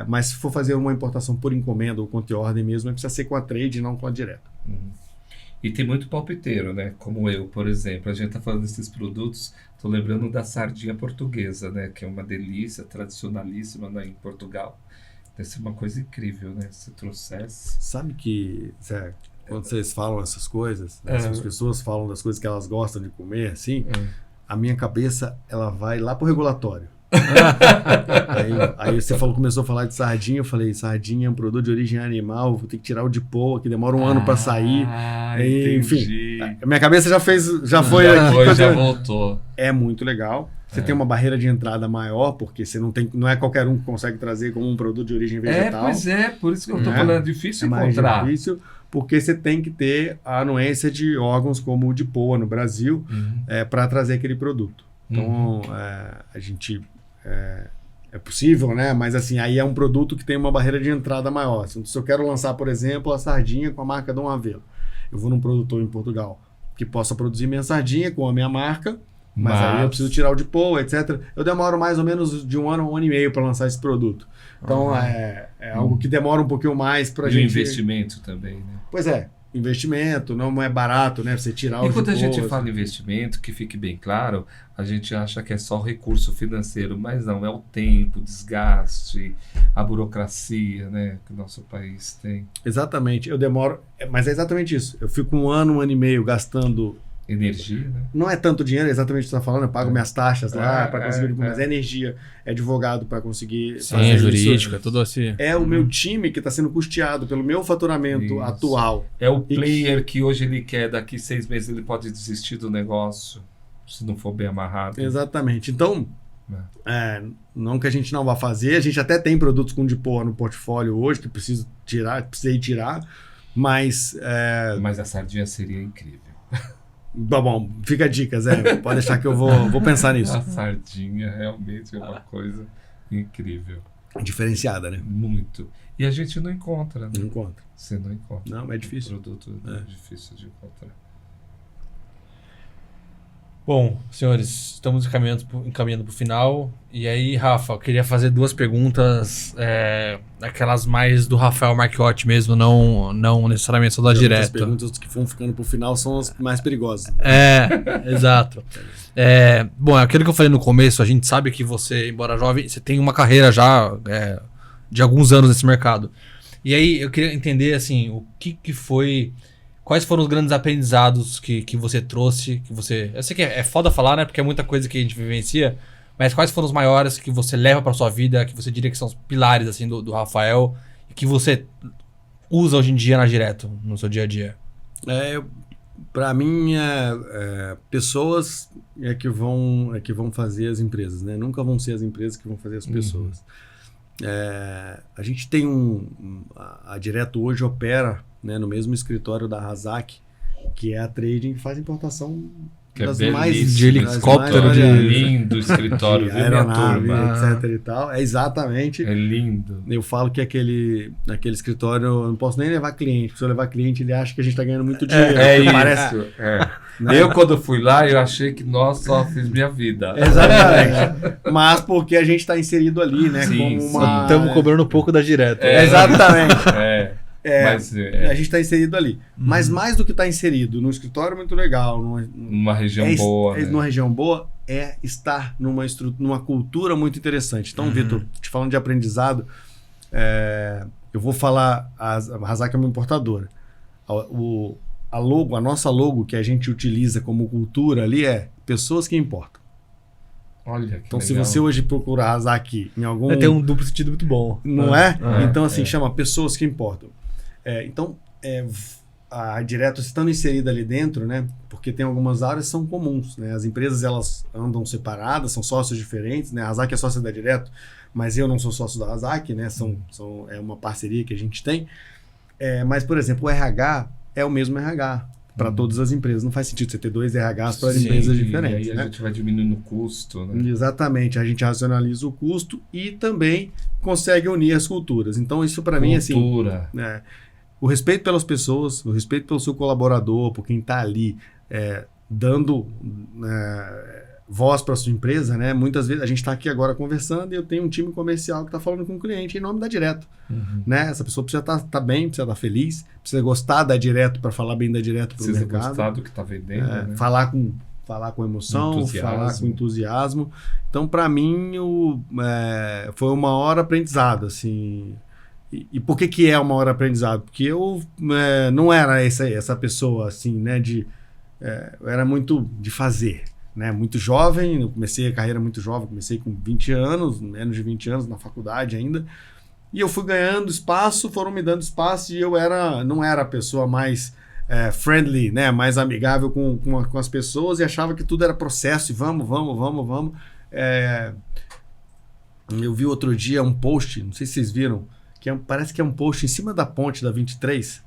Speaker 3: mas se for fazer uma importação por encomenda ou com ordem mesmo, precisa ser com a trade e não com a direta.
Speaker 2: E tem muito palpiteiro, né? Como eu, por exemplo. A gente tá falando desses produtos, tô lembrando da sardinha portuguesa, né? Que é uma delícia, tradicionalíssima, né? Em Portugal. Deve ser uma coisa incrível, né? Se trouxesse.
Speaker 3: Sabe que, Zé, quando vocês falam essas coisas, as pessoas falam das coisas que elas gostam de comer, assim, a minha cabeça, ela vai lá pro regulatório. aí você começou a falar de sardinha, eu falei, sardinha é um produto de origem animal, vou ter que tirar o de poa, que demora um ano para sair. Enfim, a minha cabeça já
Speaker 2: voltou.
Speaker 3: É muito legal. Você tem uma barreira de entrada maior, porque você não é qualquer um que consegue trazer como um produto de origem vegetal.
Speaker 2: Por isso que eu tô falando, é difícil encontrar.
Speaker 3: É difícil, porque você tem que ter a anuência de órgãos como o de poa no Brasil para trazer aquele produto. Então, a gente... É possível, né? Mas assim, aí é um produto que tem uma barreira de entrada maior. Se eu quero lançar, por exemplo, a sardinha com a marca Dom Avelo, eu vou num produtor em Portugal que possa produzir minha sardinha com a minha marca, mas aí eu preciso tirar o de poa, etc. Eu demoro mais ou menos de um ano e meio para lançar esse produto. Então, é algo que demora um pouquinho mais para a gente...
Speaker 2: E o investimento também, né?
Speaker 3: Pois é. Investimento, não é barato, né? Você tirar o de poa.
Speaker 2: E quando a gente fala em investimento, que fique bem claro, a gente acha que é só o recurso financeiro, mas não, é o tempo, o desgaste, a burocracia, né, que o nosso país tem.
Speaker 3: Exatamente, eu demoro, mas é exatamente isso. Eu fico um ano e meio gastando...
Speaker 2: Energia, né?
Speaker 3: Não é tanto dinheiro, é exatamente o que você está falando, eu pago minhas taxas lá para conseguir... Mas é energia, é advogado para conseguir...
Speaker 1: Sim, é jurídico, é tudo assim.
Speaker 3: É o meu time que está sendo custeado pelo meu faturamento atual.
Speaker 2: É o player que hoje ele quer, daqui 6 meses ele pode desistir do negócio, se não for bem amarrado.
Speaker 3: Exatamente. Então, não que a gente não vá fazer, a gente até tem produtos com dipoa no portfólio hoje, que precisei tirar, mas...
Speaker 2: Mas a sardinha seria incrível.
Speaker 3: Bom, fica a dica, Zé. Pode deixar que eu vou pensar nisso.
Speaker 2: A sardinha realmente é uma coisa incrível.
Speaker 3: Diferenciada, né?
Speaker 2: Muito. E a gente não encontra, né?
Speaker 3: Não encontra.
Speaker 2: Você não encontra.
Speaker 3: Não, é difícil.
Speaker 2: O produto é difícil de encontrar.
Speaker 1: Bom, senhores, estamos encaminhando para o final. E aí, Rafa, eu queria fazer 2 perguntas, aquelas mais do Rafael Marchiotti mesmo, não necessariamente só da direta. As
Speaker 3: perguntas que vão ficando para o final são as mais perigosas.
Speaker 1: Exato. Bom, aquilo que eu falei no começo, a gente sabe que você, embora jovem, você tem uma carreira já de alguns anos nesse mercado. E aí, eu queria entender, assim, o que foi... Quais foram os grandes aprendizados que você trouxe, que você... Eu sei que é foda falar, né? Porque é muita coisa que a gente vivencia, mas quais foram os maiores que você leva pra sua vida, que você diria que são os pilares, assim, do Rafael, e que você usa hoje em dia na Direto, no seu dia a dia?
Speaker 3: Para mim, pessoas que vão fazer as empresas, né? Nunca vão ser as empresas que vão fazer as pessoas. A gente tem a Direto hoje opera, né, no mesmo escritório da Razak, que é a trading, que faz importação das mais...
Speaker 1: De helicóptero,
Speaker 2: lindo escritório,
Speaker 3: de aeronave, etc e tal. Exatamente.
Speaker 2: É lindo.
Speaker 3: Eu falo que aquele escritório, eu não posso nem levar cliente, porque se eu levar cliente, ele acha que a gente está ganhando muito dinheiro.
Speaker 2: Parece. Né? Eu, quando fui lá, eu achei que, nossa, fiz minha vida.
Speaker 3: Exatamente. Mas porque a gente está inserido ali, né?
Speaker 2: Sim,
Speaker 1: estamos cobrando um pouco da Direta.
Speaker 3: Exatamente.
Speaker 2: Mas,
Speaker 3: a gente está inserido ali. Mas mais do que estar inserido num escritório muito legal,
Speaker 2: numa região boa.
Speaker 3: Numa região boa, é estar numa cultura muito interessante. Então, Vitor, te falando de aprendizado, eu vou falar, a Razak é uma importadora. A nossa logo que a gente utiliza como cultura ali é pessoas que importam.
Speaker 2: Olha que
Speaker 3: então,
Speaker 2: legal.
Speaker 3: se você hoje procura a Razak em algum...
Speaker 1: Tem um duplo sentido muito bom.
Speaker 3: Não é? Então, assim, chama pessoas que importam. Então, a Direto estando inserida ali dentro, né? Porque tem algumas áreas que são comuns, né? As empresas, elas andam separadas, são sócios diferentes, né? A Razak é sócia da Direto, mas eu não sou sócio da Razak, né? É uma parceria que a gente tem. Mas, por exemplo, o RH é o mesmo RH para todas as empresas. Não faz sentido você ter 2 RHs para empresas diferentes.
Speaker 2: E aí a gente vai diminuindo o custo, né?
Speaker 3: Exatamente. A gente racionaliza o custo e também consegue unir as culturas. Então, isso para mim, assim... o respeito pelas pessoas, o respeito pelo seu colaborador, por quem está ali dando voz para a sua empresa, né? Muitas vezes a gente está aqui agora conversando e eu tenho um time comercial que está falando com o cliente em nome da Direto. Né? Essa pessoa precisa estar bem, precisa estar feliz, precisa gostar da Direto para falar bem da Direto para o mercado. Precisa gostar
Speaker 2: do que está vendendo. Né?
Speaker 3: Falar com emoção, falar com entusiasmo. Então, para mim, foi uma hora aprendizado, assim... E por que é uma hora aprendizado? Porque eu não era essa pessoa assim, né? Eu era muito de fazer, né? Muito jovem, eu comecei a carreira muito jovem, comecei com 20 anos, menos de 20 anos, na faculdade ainda. E eu fui ganhando espaço, foram me dando espaço e eu não era a pessoa mais friendly, né? Mais amigável com as pessoas e achava que tudo era processo e vamos. Eu vi outro dia um post, não sei se vocês viram, parece que é um post em cima da ponte da 23,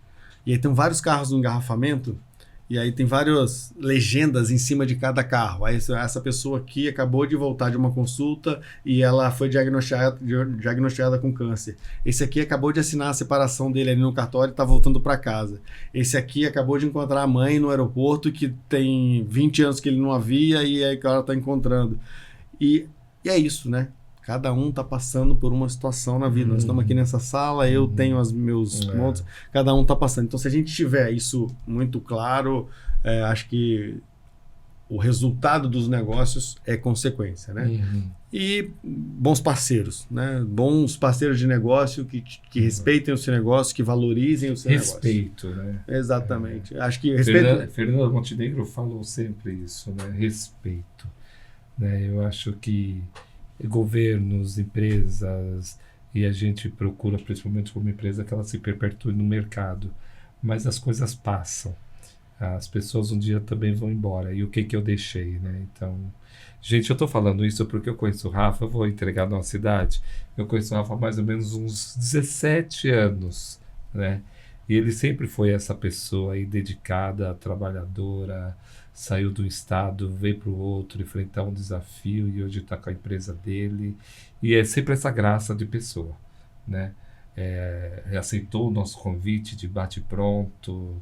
Speaker 3: e aí tem vários carros no engarrafamento, e aí tem várias legendas em cima de cada carro. Aí essa pessoa aqui acabou de voltar de uma consulta e ela foi diagnosticada com câncer. Esse aqui acabou de assinar a separação dele ali no cartório e está voltando para casa. Esse aqui acabou de encontrar a mãe no aeroporto que tem 20 anos que ele não havia e aí que ela está encontrando. E é isso, né? Cada um está passando por uma situação na vida. Nós estamos aqui nessa sala, eu tenho os meus pontos, cada um está passando. Então, se a gente tiver isso muito claro, acho que o resultado dos negócios é consequência, né? E bons parceiros, né? Bons parceiros de negócio que respeitem o seu negócio, que valorizem o seu
Speaker 2: respeito,
Speaker 3: negócio.
Speaker 2: Né?
Speaker 3: Exatamente. Acho que respeito...
Speaker 2: Fernanda Montenegro falou sempre isso, né? Respeito. Né? Eu acho que governos, empresas, e a gente procura, principalmente como empresa, que ela se perpetue no mercado, mas as coisas passam, as pessoas um dia também vão embora, e o que eu deixei, né? Então, gente, eu tô falando isso porque eu conheço o Rafa, eu vou entregar a nossa idade, eu conheço o Rafa há mais ou menos uns 17 anos, né? E ele sempre foi essa pessoa aí dedicada, trabalhadora, saiu do estado, veio para o outro, enfrentar um desafio e hoje está com a empresa dele. E é sempre essa graça de pessoa, né? Aceitou o nosso convite de bate-pronto.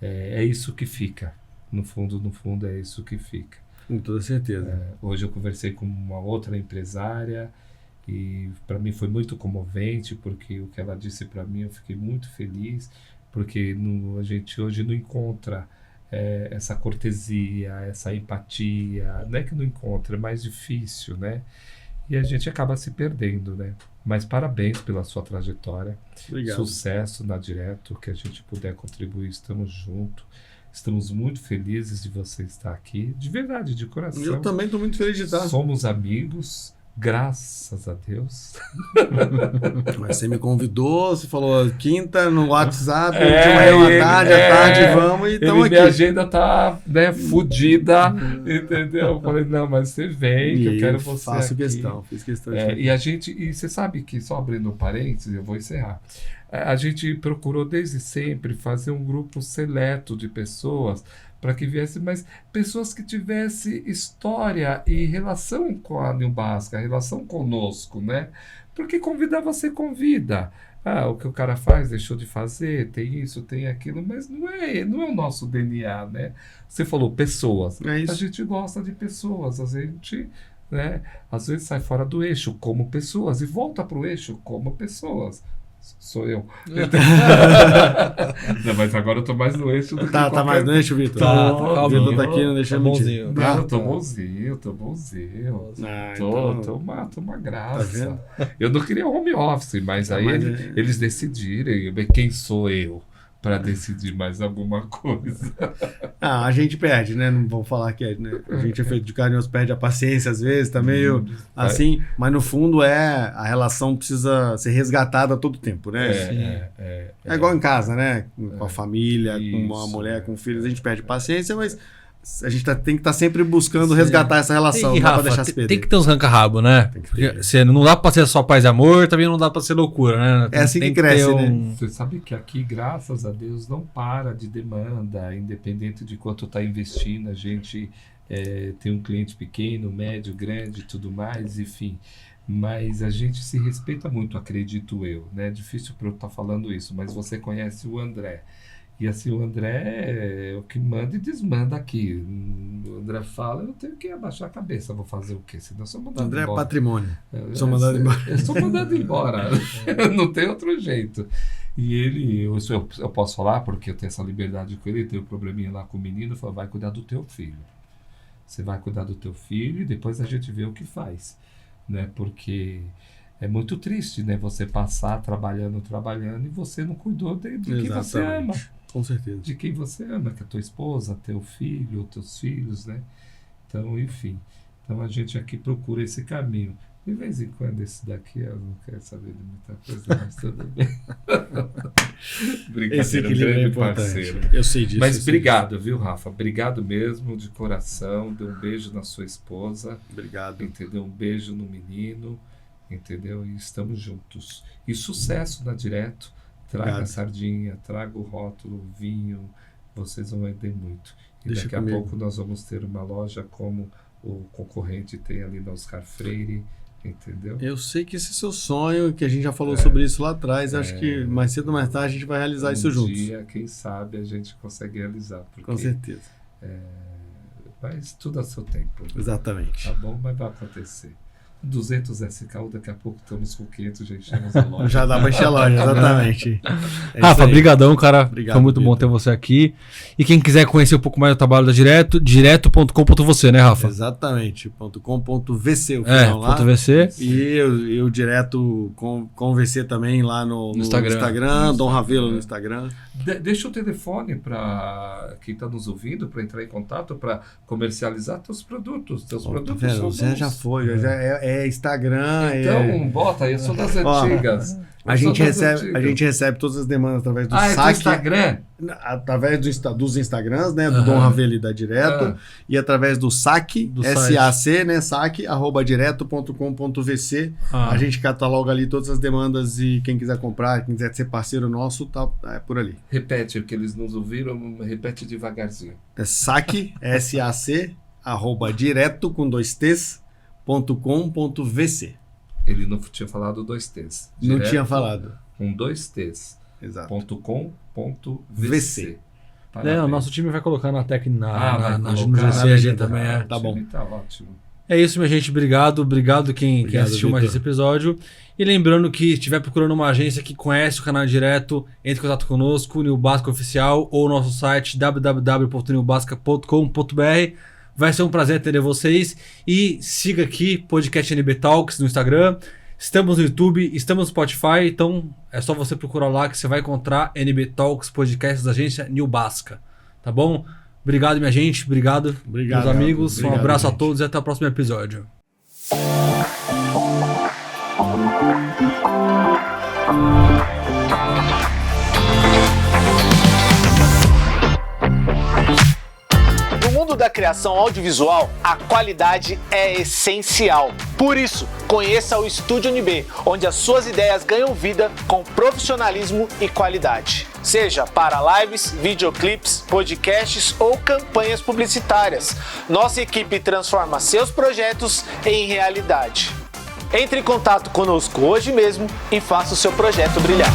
Speaker 2: É isso que fica. No fundo, é isso que fica.
Speaker 3: Com toda certeza.
Speaker 2: Hoje eu conversei com uma outra empresária e para mim foi muito comovente, porque o que ela disse para mim eu fiquei muito feliz, porque a gente hoje não encontra essa cortesia, essa empatia, não é que não encontra, é mais difícil, né? E a gente acaba se perdendo, né? Mas parabéns pela sua trajetória.
Speaker 3: Obrigado.
Speaker 2: Sucesso na Direto, que a gente puder contribuir, estamos juntos. Estamos muito felizes de você estar aqui, de verdade, de coração.
Speaker 3: Eu também estou muito feliz de estar.
Speaker 2: Somos amigos, graças a Deus.
Speaker 3: Mas você me convidou, você falou quinta no WhatsApp, de manhã à tarde vamos e estamos aqui.
Speaker 2: Minha agenda tá, né, fodida, entendeu? Eu falei, não, mas você vem, que eu quero você
Speaker 3: faço
Speaker 2: aqui.
Speaker 3: Fiz questão.
Speaker 2: E você sabe que, só abrindo parênteses, eu vou encerrar, a gente procurou desde sempre fazer um grupo seleto de pessoas para que viesse, mas pessoas que tivessem história e relação com a New Basca, relação conosco, né? Porque convidar você convida. O que o cara faz, deixou de fazer, tem isso, tem aquilo, mas não é o nosso DNA, né? Você falou pessoas.
Speaker 3: É isso.
Speaker 2: A gente gosta de pessoas, a gente, né? Às vezes sai fora do eixo como pessoas e volta para o eixo como pessoas. Sou eu. Não, mas agora eu tô mais no eixo do que
Speaker 3: Tá mais no eixo, Vitor? O Vitor tá aqui, não deixa eu mentir.
Speaker 2: Não, eu tô bonzinho. Tô uma graça. Eu não queria home office, mas aí eles decidirem quem sou eu para decidir mais alguma coisa.
Speaker 3: A gente perde, né? Não vou falar que é, né? A gente é feito de carne e osso, perde a paciência às vezes, tá meio assim, mas no fundo a relação precisa ser resgatada a todo tempo, né? É igual em casa, né? Com a família, com uma mulher, com filhos, a gente perde paciência, mas a gente tem que estar sempre buscando resgatar essa relação, não dá pra deixar se perder.
Speaker 1: Tem que ter uns arranca-rabo, né? Não dá pra ser só paz e amor, também não dá pra ser loucura, né?
Speaker 3: É assim que cresce, né?
Speaker 2: Você sabe que aqui, graças a Deus, não para de demanda, independente de quanto tá investindo, a gente tem um cliente pequeno, médio, grande e tudo mais, enfim. Mas a gente se respeita muito, acredito eu, né? É difícil para eu estar falando isso, mas você conhece o André. E assim, o André é o que manda e desmanda aqui. O André fala, eu tenho que abaixar a cabeça, vou fazer o quê? Senão eu sou mandado
Speaker 3: André
Speaker 2: embora.
Speaker 3: É patrimônio. Sou mandado embora.
Speaker 2: Eu sou mandado embora. Não tem outro jeito. E eu posso falar, porque eu tenho essa liberdade com ele, tem um probleminha lá com o menino, fala, vai cuidar do teu filho. Você vai cuidar do teu filho e depois a gente vê o que faz. Né? Porque é muito triste, né? Você passar trabalhando e você não cuidou de quem você ama.
Speaker 3: Com certeza.
Speaker 2: De quem você ama, que é a tua esposa, teu filho, teus filhos, né? Então, enfim. Então a gente aqui procura esse caminho. De vez em quando esse daqui eu não quero saber de muita coisa, mas tudo bem. Brincadeira, grande parceiro.
Speaker 3: Eu sei disso.
Speaker 2: Mas obrigado, viu, Rafa? Obrigado mesmo, de coração. Dê um beijo na sua esposa.
Speaker 3: Obrigado.
Speaker 2: Entendeu? Um beijo no menino. Entendeu? E estamos juntos. E sucesso na Direto. Traga a sardinha, traga o rótulo, o vinho, vocês vão vender muito. E
Speaker 3: Deixa
Speaker 2: daqui
Speaker 3: comigo.
Speaker 2: a pouco nós vamos ter uma loja como o concorrente tem ali na Oscar Freire, entendeu?
Speaker 3: Eu sei que esse é seu sonho, que a gente já falou sobre isso lá atrás, acho que mais cedo ou mais tarde a gente vai realizar isso juntos.
Speaker 2: Um dia, quem sabe, a gente consegue realizar. Porque,
Speaker 3: com certeza.
Speaker 2: Mas tudo a seu tempo.
Speaker 3: Exatamente.
Speaker 2: Tá bom? Mas vai acontecer. 200 SK, daqui a pouco estamos com 500, já enchemos a loja.
Speaker 3: Já dá pra encher a loja, exatamente.
Speaker 1: Rafa, brigadão, cara.
Speaker 3: Obrigado,
Speaker 1: foi muito bom ter você aqui. E quem quiser conhecer um pouco mais do trabalho da Direto, direto.com.vc, né, Rafa?
Speaker 3: Exatamente. .com.vc o final lá.
Speaker 1: .vc.
Speaker 3: E eu direto com VC também lá no Instagram, Dom Ravelo no Instagram.
Speaker 2: Deixa o telefone para quem está nos ouvindo, para entrar em contato, para comercializar teus produtos. Produtos são
Speaker 3: Você já foi, é Instagram.
Speaker 2: Então, bota aí, eu sou das antigas.
Speaker 3: A gente recebe todas as demandas através do
Speaker 2: saque.
Speaker 3: saque.
Speaker 2: Instagram?
Speaker 3: Através dos Instagrams, né? Do Dom Ravelo e da Direto. E através do saque, SAC, né? Saque, @direto.com.vc. A gente cataloga ali todas as demandas e quem quiser comprar, quem quiser ser parceiro nosso, tá por ali.
Speaker 2: Repete, porque eles nos ouviram, repete devagarzinho.
Speaker 3: É saque, SAC, @direto, com 2 T's, .com.vc.
Speaker 2: Ele não tinha falado 2 T's.
Speaker 3: Não tinha falado.
Speaker 2: Com 2 T's.
Speaker 3: Exato.
Speaker 2: .com.vc.
Speaker 1: O nosso time vai colocar na técnica
Speaker 2: no
Speaker 1: GC também.
Speaker 3: Tá bom.
Speaker 2: Tá ótimo.
Speaker 1: É isso, minha gente. Obrigado quem assistiu mais esse episódio. E lembrando que se estiver procurando uma agência que conhece o canal Direto, entre em contato conosco, Newbasca Oficial, ou nosso site www.newbasca.com.br. Vai ser um prazer atender vocês. E siga aqui, Podcast NB Talks no Instagram. Estamos no YouTube, estamos no Spotify. Então é só você procurar lá que você vai encontrar NB Talks, podcast da agência Newbasca. Tá bom? Obrigado, minha gente. Obrigado meus amigos. Um abraço a todos e até o próximo episódio.
Speaker 4: No mundo da criação audiovisual, a qualidade é essencial. Por isso, conheça o Estúdio NB, onde as suas ideias ganham vida com profissionalismo e qualidade. Seja para lives, videoclipes, podcasts ou campanhas publicitárias, nossa equipe transforma seus projetos em realidade. Entre em contato conosco hoje mesmo e faça o seu projeto brilhar.